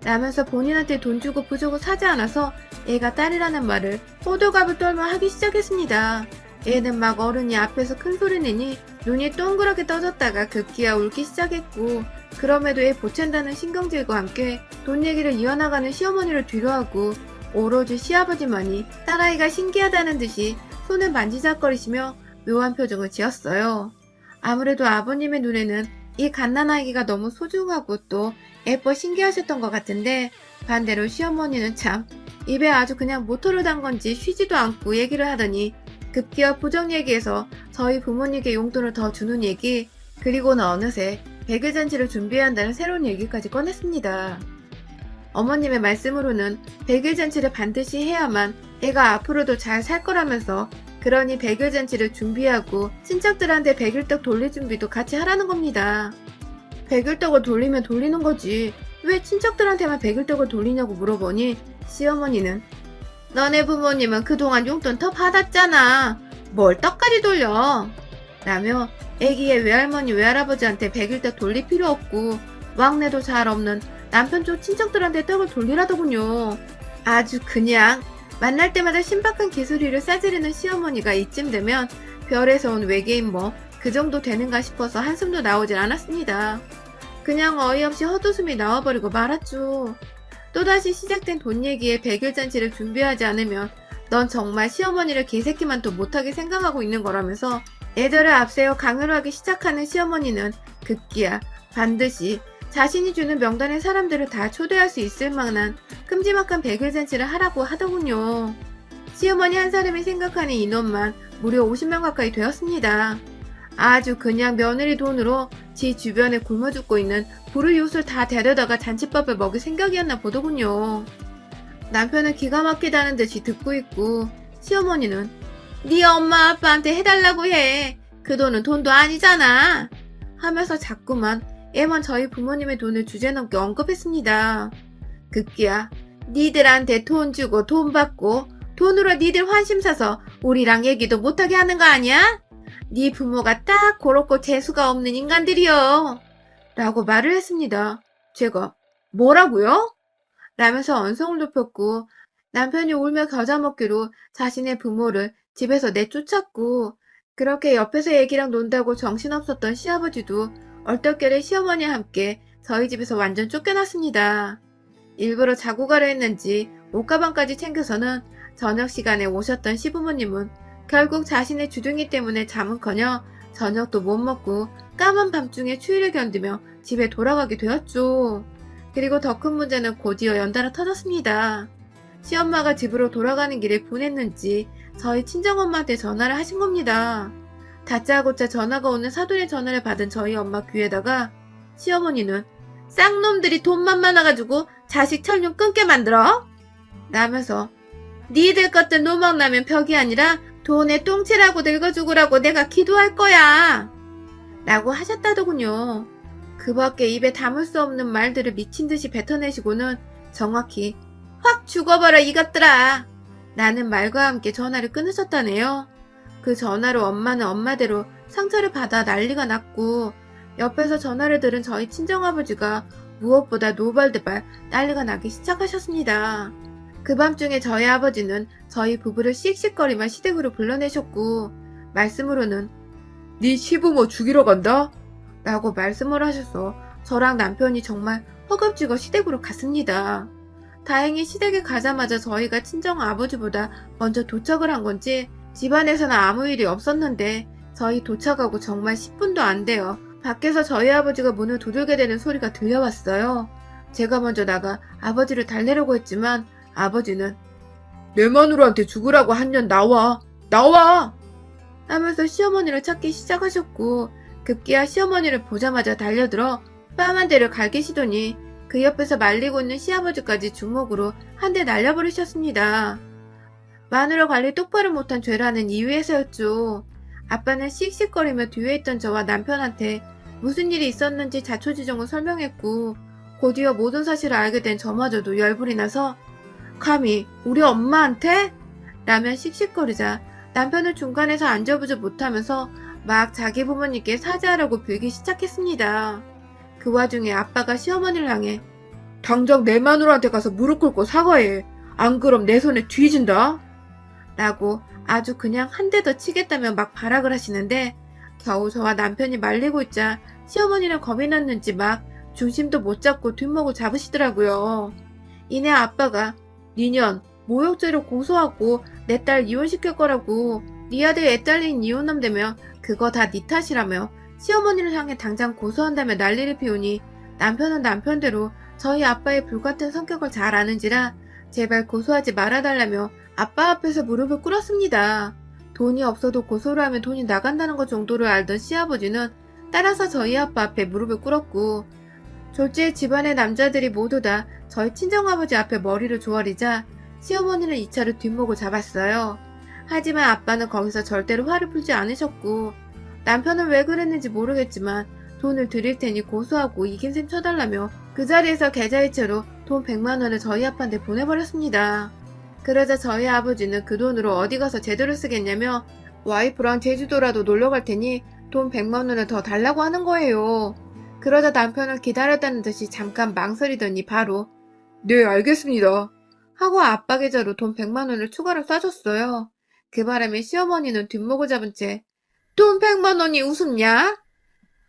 라면서 본인한테 돈 주고 부주고 사지 않아서 애가 딸이라는 말을 호들갑을 떨며 하기 시작했습니다. 애는 막 어른이 앞에서 큰 소리 내니 눈이 동그랗게 떠졌다가 급기야 울기 시작했고, 그럼에도 애 보챈다는 신경질과 함께 돈 얘기를 이어나가는 시어머니를 뒤로하고 오로지 시아버지만이 딸아이가 신기하다는 듯이 손을 만지작거리시며 묘한 표정을 지었어요. 아무래도 아버님의 눈에는 이 갓난아기가 너무 소중하고 또 예뻐 신기하셨던 것 같은데, 반대로 시어머니는 참 입에 아주 그냥 모터를 단 건지 쉬지도 않고 얘기를 하더니 급기야 부정 얘기에서 저희 부모님께 용돈을 더 주는 얘기, 그리고는 어느새 100일 잔치를 준비해야 한다는 새로운 얘기까지 꺼냈습니다. 어머님의 말씀으로는 100일 잔치를 반드시 해야만 애가 앞으로도 잘 살 거라면서, 그러니 100일 잔치를 준비하고 친척들한테 100일떡 돌릴 준비도 같이 하라는 겁니다. 100일떡을 돌리면 돌리는 거지 왜 친척들한테만 100일떡을 돌리냐고 물어보니 시어머니는 너네 부모님은 그동안 용돈 더 받았잖아. 뭘 떡까지 돌려? 라며 애기의 외할머니 외할아버지한테 100일떡 돌릴 필요 없고 왕래도 잘 없는 남편 쪽 친척들한테 떡을 돌리라더군요. 아주 그냥 만날 때마다 신박한 기술이를 싸지르는 시어머니가 이쯤 되면 별에서 온 외계인 뭐 그 정도 되는가 싶어서 한숨도 나오질 않았습니다. 그냥 어이없이 헛웃음이 나와버리고 말았죠. 또다시 시작된 돈 얘기에 100일 잔치를 준비하지 않으면 넌 정말 시어머니를 개새끼만 또 못하게 생각하고 있는 거라면서 애들을 앞세워 강요를 하기 시작하는 시어머니는 급기야 반드시 자신이 주는 명단의 사람들을 다 초대할 수 있을 만한 큼지막한 100일 잔치를 하라고 하더군요. 시어머니 한 사람이 생각하는 인원만 무려 50명 가까이 되었습니다. 아주 그냥 며느리 돈으로 지 주변에 굶어 죽고 있는 불우이웃을 다 데려다가 잔치밥을 먹일 생각이었나 보더군요. 남편은 기가 막히다는 듯이 듣고 있고 시어머니는 네 엄마 아빠한테 해달라고 해. 그 돈은 돈도 아니잖아. 하면서 자꾸만 애만 저희 부모님의 돈을 주제넘게 언급했습니다. 급기야 니들한테 돈 주고 돈 받고 돈으로 니들 환심 사서 우리랑 얘기도 못하게 하는 거 아니야? 네 부모가 딱 그렇고 재수가 없는 인간들이요. 라고 말을 했습니다. 제가 뭐라고요? 라면서 언성을 높였고 남편이 울며 겨자 먹기로 자신의 부모를 집에서 내쫓았고, 그렇게 옆에서 애기랑 논다고 정신없었던 시아버지도 얼떨결에 시어머니와 함께 저희 집에서 완전 쫓겨났습니다. 일부러 자고 가려 했는지 옷가방까지 챙겨서는 저녁 시간에 오셨던 시부모님은 결국 자신의 주둥이 때문에 잠은커녕 저녁도 못 먹고 까만 밤중에 추위를 견디며 집에 돌아가게 되었죠. 그리고 더 큰 문제는 곧이어 연달아 터졌습니다. 시엄마가 집으로 돌아가는 길에 분했는지 저희 친정엄마한테 전화를 하신 겁니다. 다짜고짜 전화가 오는 사돈의 전화를 받은 저희 엄마 귀에다가 시어머니는 쌍놈들이 돈만 많아가지고 자식 철륜 끊게 만들어? 라면서 니들 것들 노망나면 벽이 아니라 돈에 똥칠하고 늙어 죽으라고 내가 기도할 거야. 라고 하셨다더군요. 그 밖에 입에 담을 수 없는 말들을 미친 듯이 뱉어내시고는 정확히 확 죽어버려 이것들아 라는 말과 함께 전화를 끊으셨다네요. 그 전화로 엄마는 엄마대로 상처를 받아 난리가 났고 옆에서 전화를 들은 저희 친정아버지가 무엇보다 노발대발 난리가 나기 시작하셨습니다. 그 밤중에 저희 아버지는 저희 부부를 씩씩거리며 시댁으로 불러내셨고 말씀으로는 네 시부모 죽이러 간다? 라고 말씀을 하셔서 저랑 남편이 정말 허겁지겁 시댁으로 갔습니다. 다행히 시댁에 가자마자 저희가 친정 아버지보다 먼저 도착을 한 건지 집안에서는 아무 일이 없었는데 저희 도착하고 정말 10분도 안 돼요. 밖에서 저희 아버지가 문을 두들게 되는 소리가 들려왔어요. 제가 먼저 나가 아버지를 달래려고 했지만 아버지는 내 마누라한테 죽으라고 한 년 나와! 나와! 하면서 시어머니를 찾기 시작하셨고 급기야 시어머니를 보자마자 달려들어 뺨 한 대를 갈기시더니 그 옆에서 말리고 있는 시아버지까지 주먹으로 한 대 날려버리셨습니다. 마누라 관리 똑바로 못한 죄라는 이유에서였죠. 아빠는 씩씩거리며 뒤에 있던 저와 남편한테 무슨 일이 있었는지 자초지종을 설명했고 곧이어 모든 사실을 알게 된 저마저도 열불이 나서 감히 우리 엄마한테? 라며 씩씩거리자 남편은 중간에서 안절부절 못하면서 막 자기 부모님께 사죄하라고 빌기 시작했습니다. 그 와중에 아빠가 시어머니를 향해 당장 내 마누라한테 가서 무릎 꿇고 사과해. 안 그럼 내 손에 뒤진다. 라고 아주 그냥 한 대 더 치겠다며 막 발악을 하시는데 겨우 저와 남편이 말리고 있자 시어머니는 겁이 났는지 막 중심도 못 잡고 뒷목을 잡으시더라고요. 이내 아빠가 니년 모욕죄로 고소하고 내 딸 이혼시킬 거라고 네 아들 애 딸린 이혼남 되면 그거 다 네 탓이라며 시어머니를 향해 당장 고소한다며 난리를 피우니 남편은 남편대로 저희 아빠의 불같은 성격을 잘 아는지라 제발 고소하지 말아달라며 아빠 앞에서 무릎을 꿇었습니다. 돈이 없어도 고소를 하면 돈이 나간다는 것 정도를 알던 시아버지는 따라서 저희 아빠 앞에 무릎을 꿇었고 졸지에 집안의 남자들이 모두 다 저희 친정아버지 앞에 머리를 조아리자 시어머니는 2차로 뒷목을 잡았어요. 하지만 아빠는 거기서 절대로 화를 풀지 않으셨고 남편은 왜 그랬는지 모르겠지만 돈을 드릴 테니 고소하고 이긴 셈 쳐달라며 그 자리에서 계좌이체로 돈 100만 원을 저희 아빠한테 보내버렸습니다. 그러자 저희 아버지는 그 돈으로 어디 가서 제대로 쓰겠냐며 와이프랑 제주도라도 놀러 갈 테니 돈 100만 원을 더 달라고 하는 거예요. 그러자 남편은 기다렸다는 듯이 잠깐 망설이더니 바로 네 알겠습니다 하고 아빠 계좌로 돈 100만 원을 추가로 쏴줬어요. 그 바람에 시어머니는 뒷목을 잡은 채 돈 100만 원이 우습냐?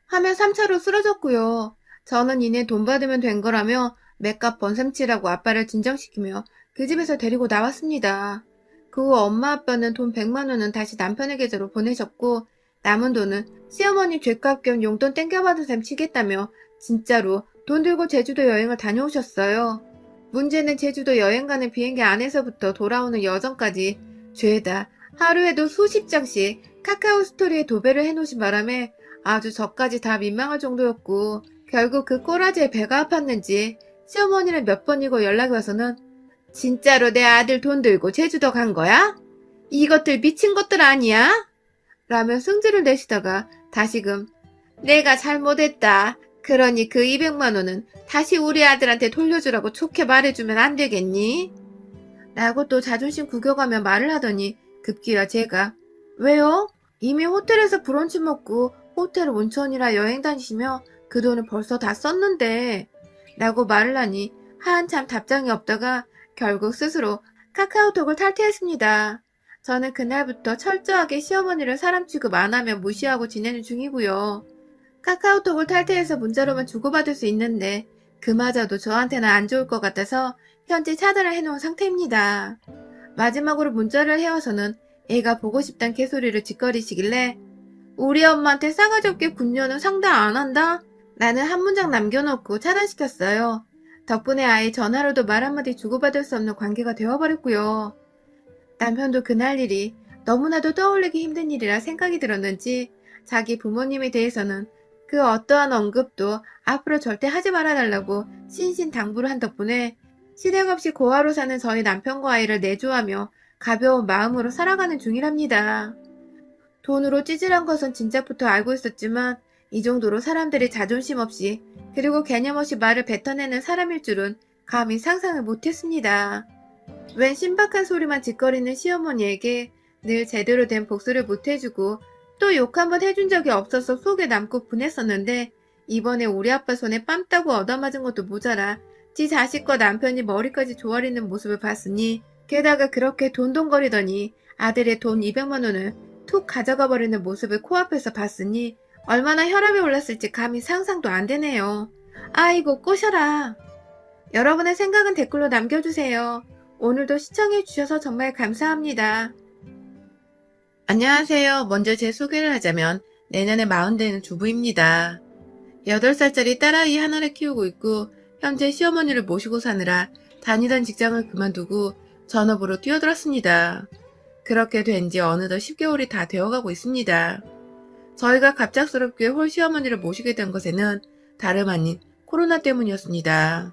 하며 3차로 쓰러졌고요. 저는 이내 돈 받으면 된 거라며 맥값 번셈치라고 아빠를 진정시키며 그 집에서 데리고 나왔습니다. 그 후 엄마 아빠는 돈 100만 원은 다시 남편의 계좌로 보내셨고 남은 돈은 시어머니 죗값 겸 용돈 땡겨받은 셈 치겠다며 진짜로 돈 들고 제주도 여행을 다녀오셨어요. 문제는 제주도 여행 가는 비행기 안에서부터 돌아오는 여정까지 죄다 하루에도 수십 장씩 카카오 스토리에 도배를 해놓으신 바람에 아주 저까지 다 민망할 정도였고 결국 그 꼬라지에 배가 아팠는지 시어머니는 몇 번이고 연락이 와서는 진짜로 내 아들 돈 들고 제주도 간 거야? 이것들 미친 것들 아니야? 라며 승질을 내시다가 다시금 내가 잘못했다. 그러니 그 200만 원은 다시 우리 아들한테 돌려주라고 좋게 말해주면 안 되겠니? 라고 또 자존심 구겨가며 말을 하더니 급기야 제가 왜요? 이미 호텔에서 브런치 먹고 호텔 온천이라 여행 다니시며 그 돈을 벌써 다 썼는데 라고 말을 하니 한참 답장이 없다가 결국 스스로 카카오톡을 탈퇴했습니다. 저는 그날부터 철저하게 시어머니를 사람 취급 안 하며 무시하고 지내는 중이고요. 카카오톡을 탈퇴해서 문자로만 주고받을 수 있는데 그마저도 저한테는 안 좋을 것 같아서 현재 차단을 해놓은 상태입니다. 마지막으로 문자를 해와서는 애가 보고 싶단 개소리를 짓거리시길래 우리 엄마한테 싸가지 없게 군녀는 상담 안 한다? 라는 한 문장 남겨놓고 차단시켰어요. 덕분에 아예 전화로도 말 한마디 주고받을 수 없는 관계가 되어버렸고요. 남편도 그날 일이 너무나도 떠올리기 힘든 일이라 생각이 들었는지 자기 부모님에 대해서는 그 어떠한 언급도 앞으로 절대 하지 말아달라고 신신당부를 한 덕분에 시댁 없이 고아로 사는 저희 남편과 아이를 내조하며 가벼운 마음으로 살아가는 중이랍니다. 돈으로 찌질한 것은 진작부터 알고 있었지만 이 정도로 사람들이 자존심 없이 그리고 개념 없이 말을 뱉어내는 사람일 줄은 감히 상상을 못했습니다. 웬 신박한 소리만 짓거리는 시어머니에게 늘 제대로 된 복수를 못해주고 또 욕 한 번 해준 적이 없어서 속에 남고 분했었는데 이번에 우리 아빠 손에 뺨 따고 얻어맞은 것도 모자라 지 자식과 남편이 머리까지 조아리는 모습을 봤으니 게다가 그렇게 돈돈거리더니 아들의 돈 200만 원을 툭 가져가 버리는 모습을 코앞에서 봤으니 얼마나 혈압이 올랐을지 감히 상상도 안 되네요. 아이고 꼬셔라. 여러분의 생각은 댓글로 남겨주세요. 오늘도 시청해주셔서 정말 감사합니다. 안녕하세요. 먼저 제 소개를 하자면 내년에 40 되는 주부입니다. 8살짜리 딸아이 하나를 키우고 있고 현재 시어머니를 모시고 사느라 다니던 직장을 그만두고 전업으로 뛰어들었습니다. 그렇게 된 지 어느덧 10개월이 다 되어가고 있습니다. 저희가 갑작스럽게 홀 시어머니를 모시게 된 것에는 다름 아닌 코로나 때문이었습니다.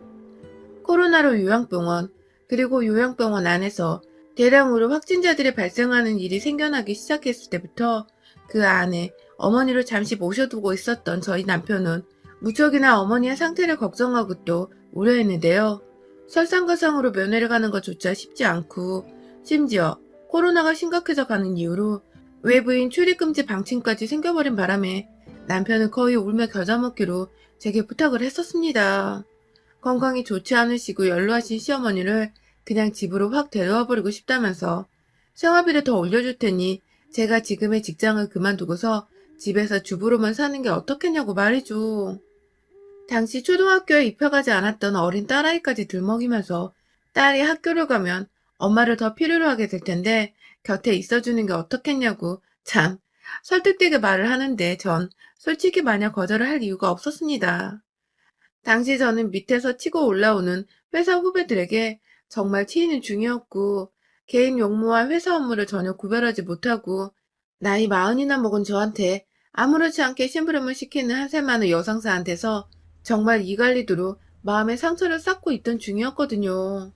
코로나로 요양병원, 그리고 요양병원 안에서 대량으로 확진자들이 발생하는 일이 생겨나기 시작했을 때부터 그 안에 어머니를 잠시 모셔두고 있었던 저희 남편은 무척이나 어머니의 상태를 걱정하고 또 우려했는데요. 설상가상으로 면회를 가는 것조차 쉽지 않고 심지어 코로나가 심각해져 가는 이유로 외부인 출입금지 방침까지 생겨버린 바람에 남편은 거의 울며 겨자 먹기로 제게 부탁을 했었습니다. 건강이 좋지 않으시고 연로하신 시어머니를 그냥 집으로 확 데려와 버리고 싶다면서 생활비를 더 올려줄 테니 제가 지금의 직장을 그만두고서 집에서 주부로만 사는 게 어떻겠냐고 말이죠. 당시 초등학교에 입학하지 않았던 어린 딸아이까지 들먹이면서 딸이 학교를 가면 엄마를 더 필요로 하게 될 텐데 곁에 있어주는 게 어떻겠냐고 참 설득되게 말을 하는데 전 솔직히 마냥 거절을 할 이유가 없었습니다. 당시 저는 밑에서 치고 올라오는 회사 후배들에게 정말 치이는 중이었고 개인 용무와 회사 업무를 전혀 구별하지 못하고 나이 40이나 먹은 저한테 아무렇지 않게 심부름을 시키는 한 살 많은 여상사한테서 정말 이갈리도록 마음의 상처를 쌓고 있던 중이었거든요.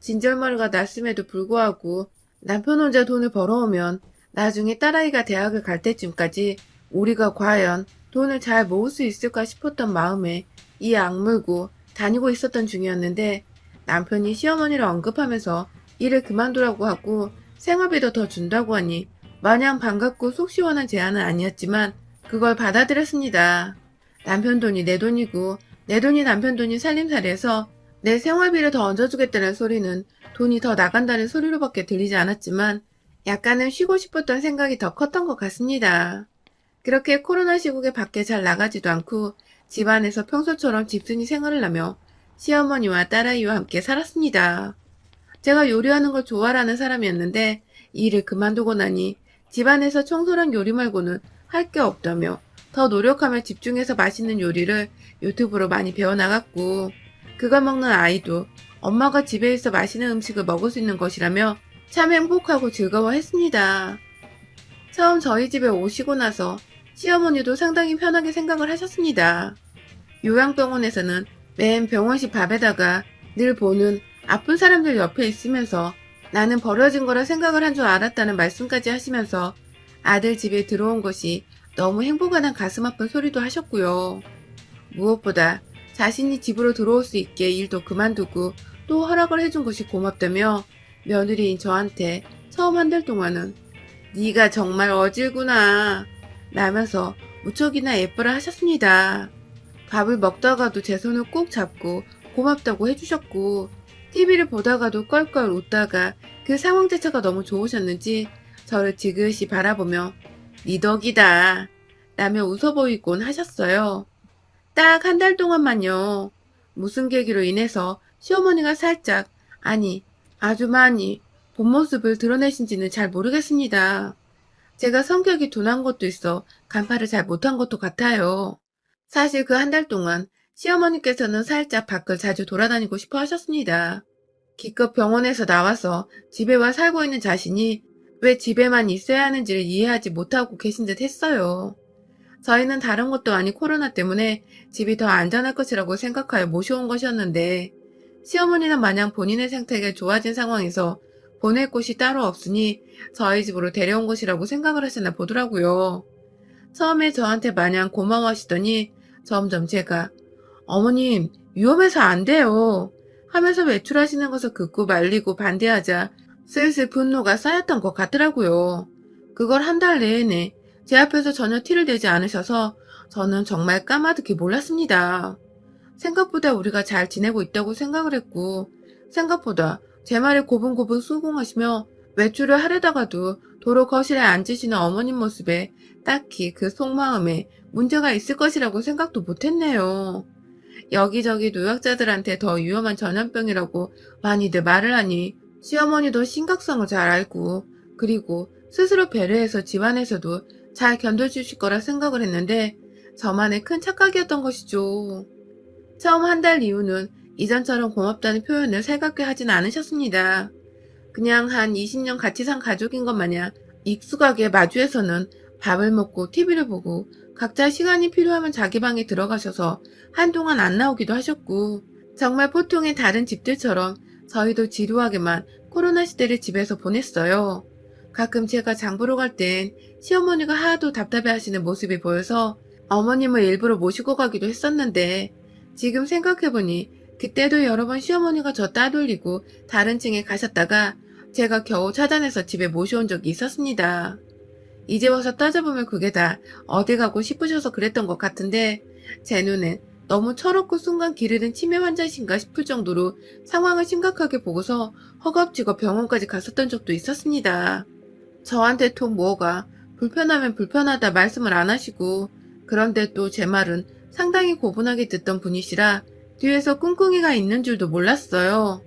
진절머리가 났음에도 불구하고 남편 혼자 돈을 벌어오면 나중에 딸아이가 대학을 갈 때쯤까지 우리가 과연 돈을 잘 모을 수 있을까 싶었던 마음에 이 악물고 다니고 있었던 중이었는데 남편이 시어머니를 언급하면서 일을 그만두라고 하고 생활비도 더 준다고 하니 마냥 반갑고 속 시원한 제안은 아니었지만 그걸 받아들였습니다. 남편 돈이 내 돈이고 내 돈이 남편 돈이 살림살이해서 내 생활비를 더 얹어주겠다는 소리는 돈이 더 나간다는 소리로밖에 들리지 않았지만 약간은 쉬고 싶었던 생각이 더 컸던 것 같습니다. 그렇게 코로나 시국에 밖에 잘 나가지도 않고 집안에서 평소처럼 집순이 생활을 하며 시어머니와 딸아이와 함께 살았습니다. 제가 요리하는 걸 좋아하는 사람이었는데 일을 그만두고 나니 집안에서 청소랑 요리 말고는 할 게 없다며 더 노력하며 집중해서 맛있는 요리를 유튜브로 많이 배워나갔고 그걸 먹는 아이도 엄마가 집에 있어 맛있는 음식을 먹을 수 있는 것이라며 참 행복하고 즐거워했습니다. 처음 저희 집에 오시고 나서 시어머니도 상당히 편하게 생각을 하셨습니다. 요양병원에서는 맨 병원식 밥에다가 늘 보는 아픈 사람들 옆에 있으면서 나는 버려진 거라 생각을 한 줄 알았다는 말씀까지 하시면서 아들 집에 들어온 것이 너무 행복하단 가슴 아픈 소리도 하셨고요. 무엇보다 자신이 집으로 들어올 수 있게 일도 그만두고 또 허락을 해준 것이 고맙다며 며느리인 저한테 처음 한 달 동안은 네가 정말 어질구나 라면서 무척이나 예뻐라 하셨습니다. 밥을 먹다가도 제 손을 꼭 잡고 고맙다고 해주셨고 TV를 보다가도 껄껄 웃다가 그 상황 자체가 너무 좋으셨는지 저를 지그시 바라보며 네 덕이다 라며 웃어 보이곤 하셨어요. 딱 한 달 동안만요. 무슨 계기로 인해서 시어머니가 살짝 아니 아주 많이 본 모습을 드러내신지는 잘 모르겠습니다. 제가 성격이 둔한 것도 있어 간파를 잘 못한 것도 같아요. 사실 그 한 달 동안 시어머니께서는 살짝 밖을 자주 돌아다니고 싶어 하셨습니다. 기껏 병원에서 나와서 집에 와 살고 있는 자신이 왜 집에만 있어야 하는지를 이해하지 못하고 계신 듯 했어요. 저희는 다른 것도 아닌 코로나 때문에 집이 더 안전할 것이라고 생각하여 모셔온 것이었는데 시어머니는 마냥 본인의 상태가 좋아진 상황에서 보낼 곳이 따로 없으니 저희 집으로 데려온 것이라고 생각을 하시나 보더라고요. 처음에 저한테 마냥 고마워하시더니 점점 제가 어머님 위험해서 안 돼요 하면서 외출하시는 것을 긋고 말리고 반대하자 슬슬 분노가 쌓였던 것 같더라고요. 그걸 한 달 내내 제 앞에서 전혀 티를 내지 않으셔서 저는 정말 까마득히 몰랐습니다. 생각보다 우리가 잘 지내고 있다고 생각을 했고 생각보다 제 말에 고분고분 수긍하시며 외출을 하려다가도 도로 거실에 앉으시는 어머님 모습에 딱히 그 속마음에 문제가 있을 것이라고 생각도 못했네요. 여기저기 노약자들한테 더 위험한 전염병이라고 많이들 말을 하니 시어머니도 심각성을 잘 알고 그리고 스스로 배려해서 집안에서도 잘 견뎌주실 거라 생각을 했는데 저만의 큰 착각이었던 것이죠. 처음 한 달 이후는 이전처럼 고맙다는 표현을 살갑게 하진 않으셨습니다. 그냥 한 20년 같이 산 가족인 것 마냥 익숙하게 마주해서는 밥을 먹고 TV를 보고 각자 시간이 필요하면 자기 방에 들어가셔서 한동안 안 나오기도 하셨고 정말 보통의 다른 집들처럼 저희도 지루하게만 코로나 시대를 집에서 보냈어요. 가끔 제가 장 보러 갈 땐 시어머니가 하도 답답해 하시는 모습이 보여서 어머님을 일부러 모시고 가기도 했었는데 지금 생각해보니 그때도 여러 번 시어머니가 저 따돌리고 다른 층에 가셨다가 제가 겨우 찾아내서 집에 모셔온 적이 있었습니다. 이제 와서 따져보면 그게 다 어디 가고 싶으셔서 그랬던 것 같은데 제 눈엔 너무 철없고 순간 길 잃은 치매 환자이신가 싶을 정도로 상황을 심각하게 보고서 허겁지겁 병원까지 갔었던 적도 있었습니다. 저한테 통 뭐가 불편하면 불편하다 말씀을 안 하시고 그런데 또 제 말은 상당히 고분하게 듣던 분이시라 뒤에서 꿍꿍이가 있는 줄도 몰랐어요.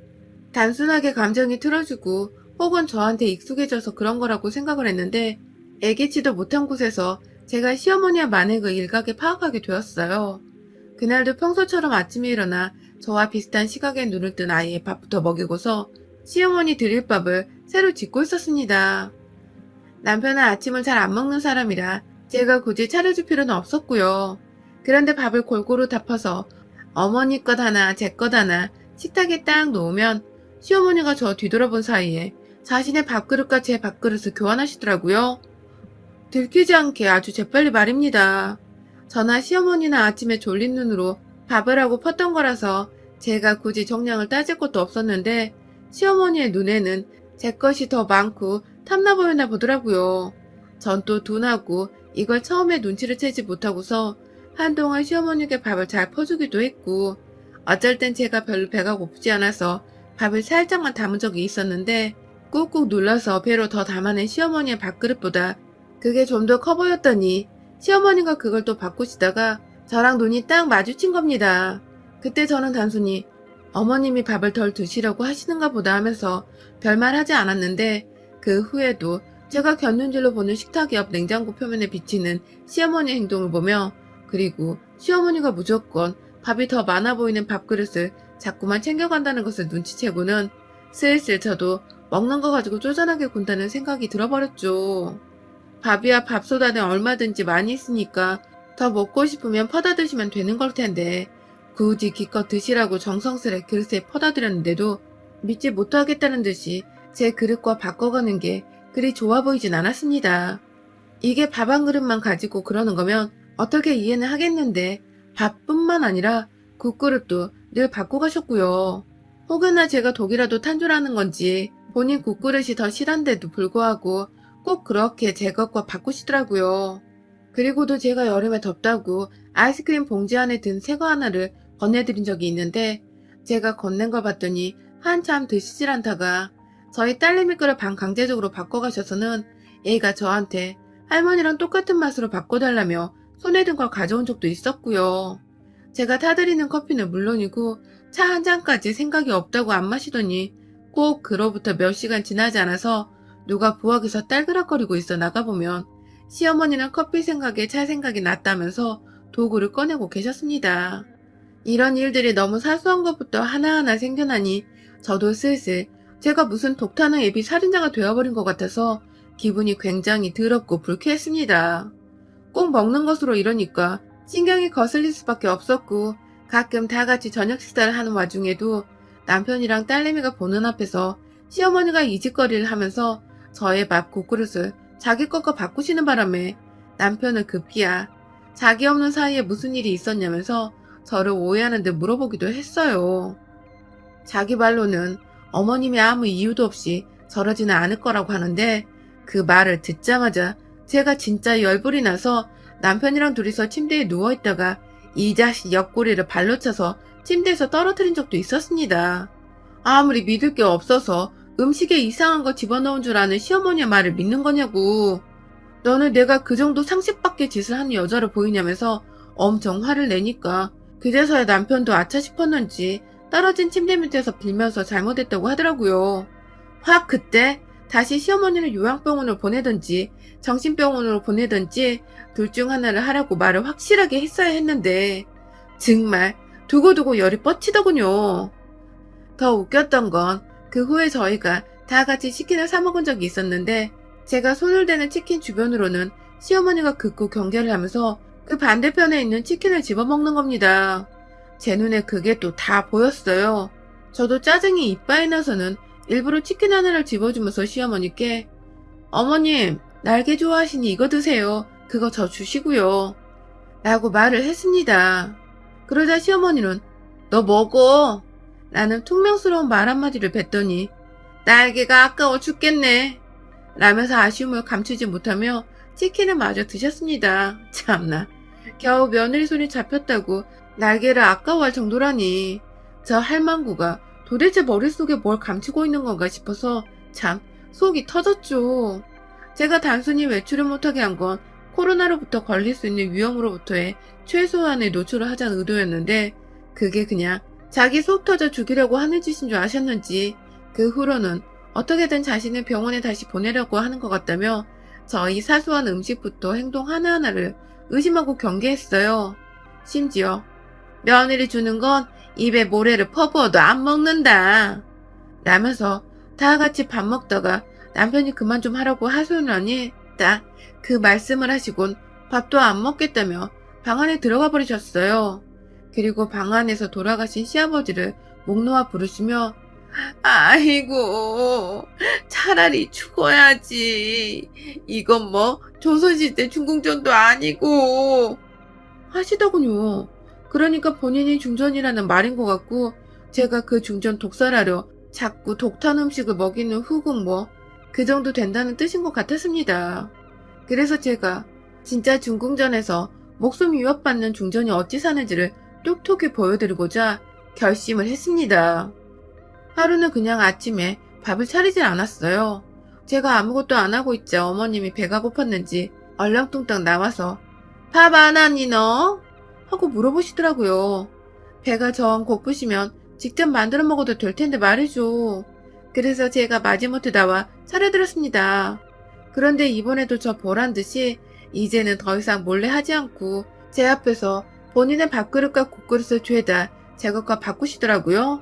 단순하게 감정이 틀어지고 혹은 저한테 익숙해져서 그런 거라고 생각을 했는데 예기치도 못한 곳에서 제가 시어머니와 만행을 일각에 파악하게 되었어요. 그날도 평소처럼 아침에 일어나 저와 비슷한 시각에 눈을 뜬 아이의 밥부터 먹이고서 시어머니 드릴 밥을 새로 짓고 있었습니다. 남편은 아침을 잘 안 먹는 사람이라 제가 굳이 차려줄 필요는 없었고요. 그런데 밥을 골고루 덮어서 어머니 것 하나 제 것 하나 식탁에 딱 놓으면 시어머니가 저 뒤돌아본 사이에 자신의 밥그릇과 제 밥그릇을 교환하시더라고요. 들키지 않게 아주 재빨리 말입니다. 저나 시어머니나 아침에 졸린 눈으로 밥을 하고 펐던 거라서 제가 굳이 정량을 따질 것도 없었는데 시어머니의 눈에는 제 것이 더 많고 탐나 보였나 보더라고요. 전 또 둔하고 이걸 처음에 눈치를 채지 못하고서 한동안 시어머니께 밥을 잘 퍼주기도 했고 어쩔 땐 제가 별로 배가 고프지 않아서 밥을 살짝만 담은 적이 있었는데 꾹꾹 눌러서 배로 더 담아낸 시어머니의 밥그릇보다 그게 좀 더 커 보였더니 시어머니가 그걸 또 바꾸시다가 저랑 눈이 딱 마주친 겁니다. 그때 저는 단순히 어머님이 밥을 덜 드시려고 하시는가 보다 하면서 별말 하지 않았는데 그 후에도 제가 곁눈질로 보는 식탁 옆 냉장고 표면에 비치는 시어머니의 행동을 보며 그리고 시어머니가 무조건 밥이 더 많아 보이는 밥그릇을 자꾸만 챙겨간다는 것을 눈치채고는 슬슬 저도 먹는 거 가지고 쪼잔하게 군다는 생각이 들어버렸죠. 밥이야 밥솥안에 얼마든지 많이 있으니까 더 먹고 싶으면 퍼다 드시면 되는 걸 텐데 굳이 기껏 드시라고 정성스레 그릇에 퍼다 드렸는데도 믿지 못하겠다는 듯이 제 그릇과 바꿔가는 게 그리 좋아 보이진 않았습니다. 이게 밥 한 그릇만 가지고 그러는 거면 어떻게 이해는 하겠는데 밥뿐만 아니라 국그릇도 늘 바꿔 가셨고요. 혹여나 제가 독이라도 탄주라는 건지 본인 국그릇이 더 실한데도 불구하고 꼭 그렇게 제 것과 바꾸시더라고요. 그리고도 제가 여름에 덥다고 아이스크림 봉지 안에 든 새거 하나를 건네드린 적이 있는데 제가 건넨 걸 봤더니 한참 드시질 않다가 저희 딸내미 거를 반강제적으로 바꿔가셔서는 애가 저한테 할머니랑 똑같은 맛으로 바꿔달라며 손에 든 걸 가져온 적도 있었고요. 제가 타드리는 커피는 물론이고 차 한 잔까지 생각이 없다고 안 마시더니 꼭 그로부터 몇 시간 지나지 않아서 누가 부엌에서 딸그락거리고 있어 나가보면 시어머니는 커피 생각에 차 생각이 났다면서 도구를 꺼내고 계셨습니다. 이런 일들이 너무 사소한 것부터 하나하나 생겨나니 저도 슬슬 제가 무슨 독타는 예비 살인자가 되어버린 것 같아서 기분이 굉장히 더럽고 불쾌했습니다. 꼭 먹는 것으로 이러니까 신경이 거슬릴 수밖에 없었고 가끔 다 같이 저녁 식사를 하는 와중에도 남편이랑 딸내미가 보는 앞에서 시어머니가 이짓거리를 하면서 저의 밥 국그릇을 자기 것과 바꾸시는 바람에 남편은 급기야 자기 없는 사이에 무슨 일이 있었냐면서 저를 오해하는 듯 물어보기도 했어요. 자기 말로는 어머님이 아무 이유도 없이 저러지는 않을 거라고 하는데 그 말을 듣자마자 제가 진짜 열불이 나서 남편이랑 둘이서 침대에 누워있다가 이 자식 옆구리를 발로 차서 침대에서 떨어뜨린 적도 있었습니다. 아무리 믿을 게 없어서 음식에 이상한 거 집어넣은 줄 아는 시어머니의 말을 믿는 거냐고. 너는 내가 그 정도 상식 밖의 짓을 하는 여자로 보이냐면서 엄청 화를 내니까 그제서야 남편도 아차 싶었는지 떨어진 침대 밑에서 빌면서 잘못했다고 하더라고요. 확 그때 다시 시어머니를 요양병원으로 보내든지 정신병원으로 보내든지 둘 중 하나를 하라고 말을 확실하게 했어야 했는데 정말 두고두고 열이 뻗치더군요. 더 웃겼던 건 그 후에 저희가 다 같이 치킨을 사 먹은 적이 있었는데 제가 손을 대는 치킨 주변으로는 시어머니가 극구 경계를 하면서 그 반대편에 있는 치킨을 집어먹는 겁니다. 제 눈에 그게 또 다 보였어요. 저도 짜증이 이빠이 나서는 일부러 치킨 하나를 집어주면서 시어머니께 어머님 날개 좋아하시니 이거 드세요. 그거 저 주시고요. 라고 말을 했습니다. 그러자 시어머니는 너 먹어. 라는 퉁명스러운 말 한마디를 뱉더니 날개가 아까워 죽겠네. 라면서 아쉬움을 감추지 못하며 치킨을 마저 드셨습니다. 참나. 겨우 며느리 손이 잡혔다고 날개를 아까워할 정도라니. 저 할망구가 도대체 머릿속에 뭘 감추고 있는 건가 싶어서 참 속이 터졌죠. 제가 단순히 외출을 못하게 한 건 코로나로부터 걸릴 수 있는 위험으로부터의 최소한의 노출을 하자는 의도였는데 그게 그냥 자기 속 터져 죽이려고 하는 짓인 줄 아셨는지 그 후로는 어떻게든 자신을 병원에 다시 보내려고 하는 것 같다며 저희 사소한 음식부터 행동 하나하나를 의심하고 경계했어요. 심지어 며느리 주는 건 입에 모래를 퍼부어도 안 먹는다. 라면서 다 같이 밥 먹다가 남편이 그만 좀 하라고 하소연을 하니 딱 그 말씀을 하시곤 밥도 안 먹겠다며 방 안에 들어가 버리셨어요. 그리고 방 안에서 돌아가신 시아버지를 목 놓아 부르시며 아이고 차라리 죽어야지. 이건 뭐 조선시대 중궁전도 아니고 하시더군요. 그러니까 본인이 중전이라는 말인 것 같고 제가 그 중전 독살하려 자꾸 독탄 음식을 먹이는 후궁 뭐 그 정도 된다는 뜻인 것 같았습니다. 그래서 제가 진짜 중궁전에서 목숨 위협받는 중전이 어찌 사는지를 똑똑히 보여드리고자 결심을 했습니다. 하루는 그냥 아침에 밥을 차리질 않았어요. 제가 아무것도 안 하고 있자 어머님이 배가 고팠는지 얼렁뚱땅 나와서 밥 안 하니 너? 하고 물어보시더라고요. 배가 정 고프시면 직접 만들어 먹어도 될 텐데 말이죠. 그래서 제가 마지못해 나와 차려드렸습니다. 그런데 이번에도 저 보란 듯이 이제는 더 이상 몰래 하지 않고 제 앞에서 본인의 밥그릇과 국그릇을 죄다 제 것과 바꾸시더라고요.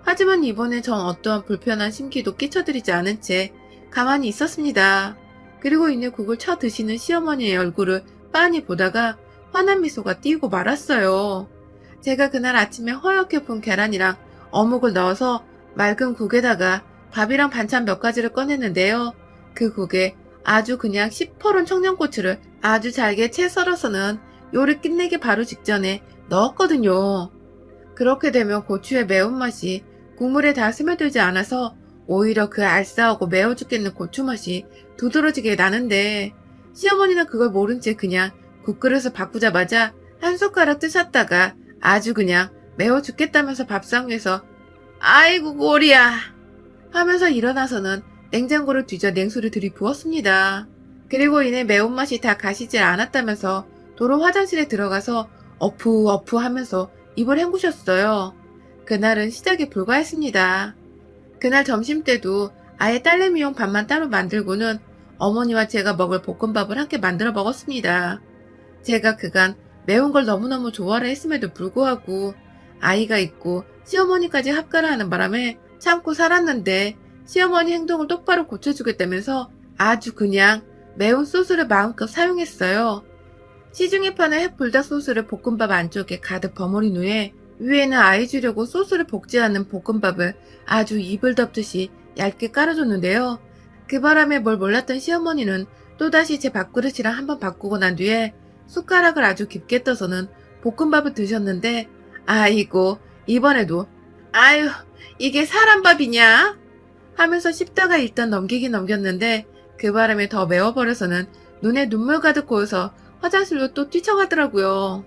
하지만 이번에 전 어떠한 불편한 심기도 끼쳐드리지 않은 채 가만히 있었습니다. 그리고 이내 국을 쳐 드시는 시어머니의 얼굴을 빤히 보다가 환한 미소가 띄고 말았어요. 제가 그날 아침에 허옇게 푼 계란이랑 어묵을 넣어서 맑은 국에다가 밥이랑 반찬 몇 가지를 꺼냈는데요. 그 국에 아주 그냥 시퍼런 청양고추를 아주 잘게 채 썰어서는 요리 끝내기 바로 직전에 넣었거든요. 그렇게 되면 고추의 매운맛이 국물에 다 스며들지 않아서 오히려 그 알싸하고 매워 죽겠는 고추 맛이 두드러지게 나는데 시어머니는 그걸 모른 채 그냥 국그릇을 바꾸자마자 한 숟가락 뜨셨다가 아주 그냥 매워 죽겠다면서 밥상 위에서 아이고 고리야 하면서 일어나서는 냉장고를 뒤져 냉수를 들이부었습니다. 그리고 이내 매운맛이 다 가시질 않았다면서 도로 화장실에 들어가서 어푸 하면서 입을 헹구셨어요. 그날은 시작에 불과했습니다. 그날 점심때도 아예 딸내미용 밥만 따로 만들고는 어머니와 제가 먹을 볶음밥을 함께 만들어 먹었습니다. 제가 그간 매운 걸 너무너무 좋아를 했음에도 불구하고 아이가 있고 시어머니까지 합가를 하는 바람에 참고 살았는데 시어머니 행동을 똑바로 고쳐주겠다면서 아주 그냥 매운 소스를 마음껏 사용했어요. 시중에 파는 핵불닭 소스를 볶음밥 안쪽에 가득 버무린 후에 위에는 아이 주려고 소스를 볶지 않은 볶음밥을 아주 이불 덮듯이 얇게 깔아줬는데요. 그 바람에 뭘 몰랐던 시어머니는 또다시 제 밥그릇이랑 한번 바꾸고 난 뒤에 숟가락을 아주 깊게 떠서는 볶음밥을 드셨는데 아이고 이번에도 아유 이게 사람 밥이냐? 하면서 씹다가 일단 넘기긴 넘겼는데 그 바람에 더 매워버려서는 눈에 눈물 가득 고여서 화장실로 또 뛰쳐가더라고요.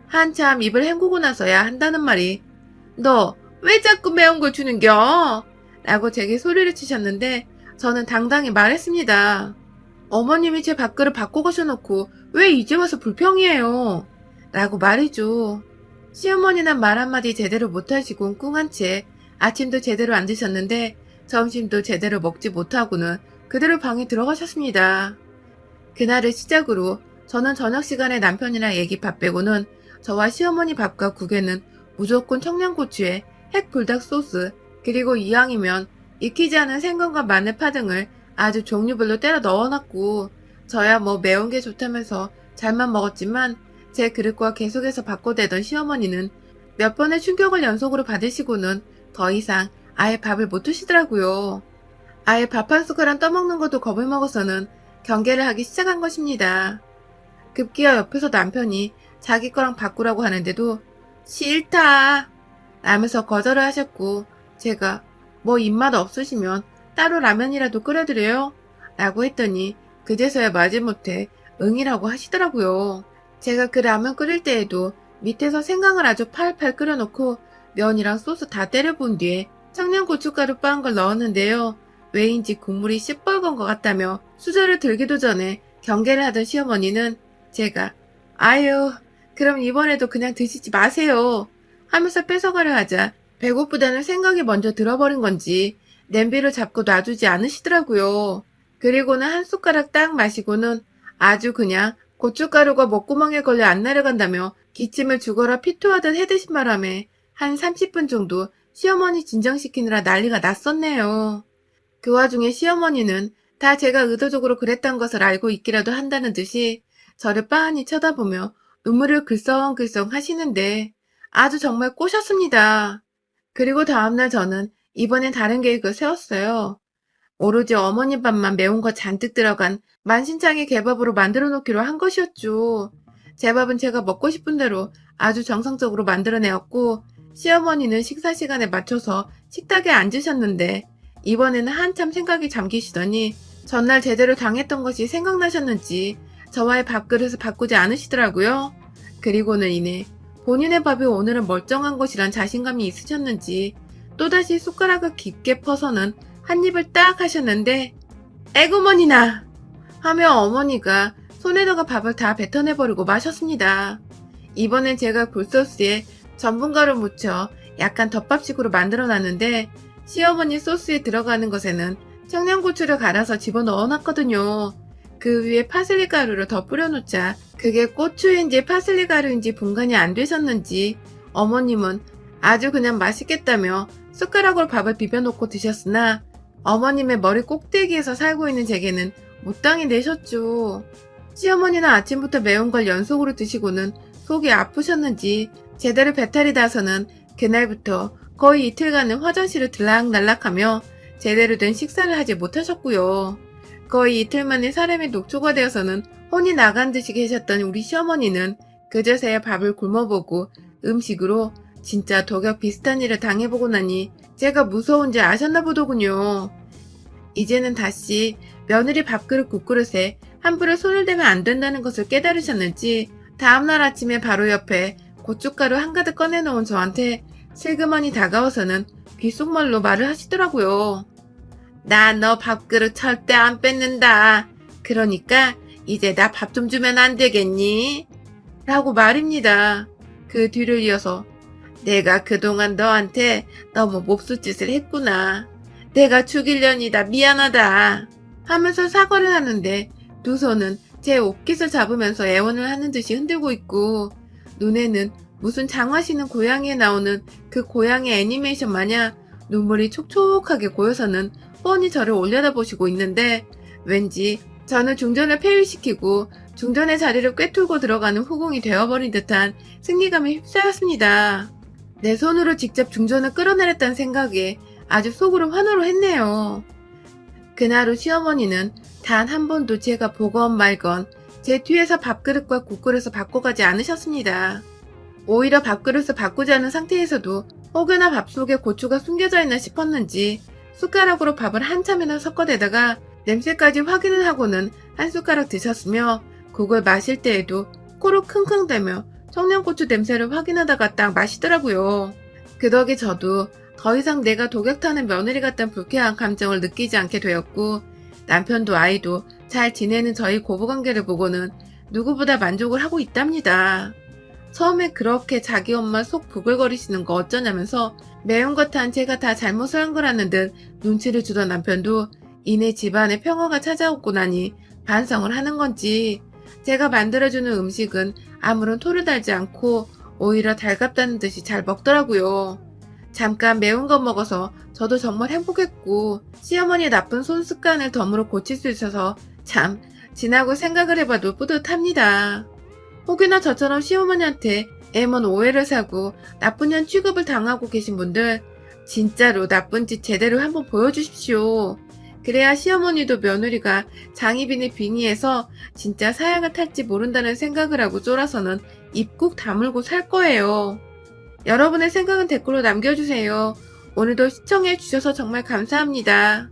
한참 입을 헹구고 나서야 한다는 말이 너 왜 자꾸 매운 걸 주는겨? 라고 제게 소리를 치셨는데 저는 당당히 말했습니다. 어머님이 제 밥그릇 바꿔 가셔놓고 왜 이제 와서 불평이에요? 라고 말이죠. 시어머니는 말 한마디 제대로 못하시고 꿍한 채 아침도 제대로 안 드셨는데 점심도 제대로 먹지 못하고는 그대로 방에 들어가셨습니다. 그날을 시작으로 저는 저녁 시간에 남편이랑 애기 밥 빼고는 저와 시어머니 밥과 국에는 무조건 청양고추에 핵불닭 소스 그리고 이왕이면 익히지 않은 생강과 마늘파 등을 아주 종류별로 때려 넣어놨고 저야 뭐 매운 게 좋다면서 잘만 먹었지만 제 그릇과 계속해서 바꿔대던 시어머니는 몇 번의 충격을 연속으로 받으시고는 더 이상 아예 밥을 못 드시더라고요. 아예 밥 한 숟가락 떠먹는 것도 겁을 먹어서는 경계를 하기 시작한 것입니다. 급기야 옆에서 남편이 자기 거랑 바꾸라고 하는데도 싫다 라면서 거절을 하셨고 제가 뭐 입맛 없으시면 따로 라면이라도 끓여드려요? 라고 했더니 그제서야 마지못해 응이라고 하시더라고요. 제가 그 라면 끓일 때에도 밑에서 생강을 아주 팔팔 끓여놓고 면이랑 소스 다 때려본 뒤에 청양고춧가루 빻은 걸 넣었는데요. 왜인지 국물이 시뻘건 것 같다며 수저를 들기도 전에 경계를 하던 시어머니는 제가 아유 그럼 이번에도 그냥 드시지 마세요 하면서 뺏어가려 하자 배고프다는 생각이 먼저 들어버린 건지 냄비를 잡고 놔두지 않으시더라고요. 그리고는 한 숟가락 딱 마시고는 아주 그냥 고춧가루가 목구멍에 걸려 안 내려간다며 기침을 죽어라 피토하듯 해대신 바람에 한 30분 정도 시어머니 진정시키느라 난리가 났었네요. 그 와중에 시어머니는 다 제가 의도적으로 그랬던 것을 알고 있기라도 한다는 듯이 저를 빤히 쳐다보며 눈물을 글썽글썽 하시는데 아주 정말 꼬셨습니다. 그리고 다음날 저는 이번엔 다른 계획을 세웠어요. 오로지 어머니 밥만 매운 거 잔뜩 들어간 만신창이 개밥으로 만들어 놓기로 한 것이었죠. 제 밥은 제가 먹고 싶은 대로 아주 정성적으로 만들어내었고 시어머니는 식사 시간에 맞춰서 식탁에 앉으셨는데 이번에는 한참 생각이 잠기시더니 전날 제대로 당했던 것이 생각나셨는지 저와의 밥그릇을 바꾸지 않으시더라고요. 그리고는 이내 본인의 밥이 오늘은 멀쩡한 것이란 자신감이 있으셨는지 또다시 숟가락을 깊게 퍼서는 한 입을 딱 하셨는데 에구머니나 하며 어머니가 손에다가 밥을 다 뱉어내버리고 마셨습니다. 이번엔 제가 굴소스에 전분가루 묻혀 약간 덮밥식으로 만들어놨는데 시어머니 소스에 들어가는 것에는 청양고추를 갈아서 집어넣어놨거든요. 그 위에 파슬리 가루를 더 뿌려놓자 그게 고추인지 파슬리 가루인지 분간이 안 되셨는지 어머님은 아주 그냥 맛있겠다며 숟가락으로 밥을 비벼놓고 드셨으나 어머님의 머리 꼭대기에서 살고 있는 제게는 못당히 내셨죠. 시어머니는 아침부터 매운 걸 연속으로 드시고는 속이 아프셨는지 제대로 배탈이 나서는 그날부터 거의 이틀간은 화장실을 들락날락하며 제대로 된 식사를 하지 못하셨고요. 거의 이틀 만에 사람이 녹초가 되어서는 혼이 나간 듯이 계셨던 우리 시어머니는 그제서야 밥을 굶어보고 음식으로 진짜 독약 비슷한 일을 당해보고 나니 제가 무서운지 아셨나 보더군요. 이제는 다시 며느리 밥그릇 국그릇에 함부로 손을 대면 안 된다는 것을 깨달으셨는지 다음날 아침에 바로 옆에 고춧가루 한가득 꺼내놓은 저한테 슬그머니 다가와서는 귓속말로 말을 하시더라고요. 나 너 밥그릇 절대 안 뺏는다. 그러니까 이제 나 밥 좀 주면 안 되겠니? 라고 말입니다. 그 뒤를 이어서 내가 그동안 너한테 너무 몹쓸짓을 했구나. 내가 죽이려니다. 미안하다. 하면서 사과를 하는데 두 손은 제 옷깃을 잡으면서 애원을 하는 듯이 흔들고 있고 눈에는 무슨 장화 신은 고양이에 나오는 그 고양이 애니메이션 마냥 눈물이 촉촉하게 고여서는 뻔히 저를 올려다보시고 있는데 왠지 저는 중전을 폐위시키고 중전의 자리를 꿰뚫고 들어가는 후궁이 되어버린 듯한 승리감에 휩싸였습니다. 내 손으로 직접 중전을 끌어내렸다는 생각에 아주 속으로 환호를 했네요. 그날 후 시어머니는 단 한 번도 제가 보건 말건 제 뒤에서 밥그릇과 국그릇을 바꿔가지 않으셨습니다. 오히려 밥그릇을 바꾸지 않은 상태에서도 혹여나 밥 속에 고추가 숨겨져 있나 싶었는지 숟가락으로 밥을 한참이나 섞어대다가 냄새까지 확인을 하고는 한 숟가락 드셨으며 국을 마실 때에도 코로 킁킁대며 청양고추 냄새를 확인하다가 딱 마시더라고요. 그 덕에 저도 더 이상 내가 독약타는 며느리 같다는 불쾌한 감정을 느끼지 않게 되었고 남편도 아이도 잘 지내는 저희 고부관계를 보고는 누구보다 만족을 하고 있답니다. 처음에 그렇게 자기 엄마 속 부글거리시는 거 어쩌냐면서 매운 것 한 제가 다 잘못을 한 거라는 듯 눈치를 주던 남편도 이내 집안에 평화가 찾아오고 나니 반성을 하는 건지 제가 만들어주는 음식은 아무런 토를 달지 않고 오히려 달갑다는 듯이 잘 먹더라고요. 잠깐 매운 거 먹어서 저도 정말 행복했고 시어머니의 나쁜 손 습관을 덤으로 고칠 수 있어서 참 지나고 생각을 해봐도 뿌듯합니다. 혹여나 저처럼 시어머니한테 애먼 오해를 사고 나쁜 년 취급을 당하고 계신 분들 진짜로 나쁜 짓 제대로 한번 보여주십시오. 그래야 시어머니도 며느리가 장희빈의 빙의에서 진짜 사양을 탈지 모른다는 생각을 하고 쫄아서는 입 꾹 다물고 살 거예요. 여러분의 생각은 댓글로 남겨주세요. 오늘도 시청해주셔서 정말 감사합니다.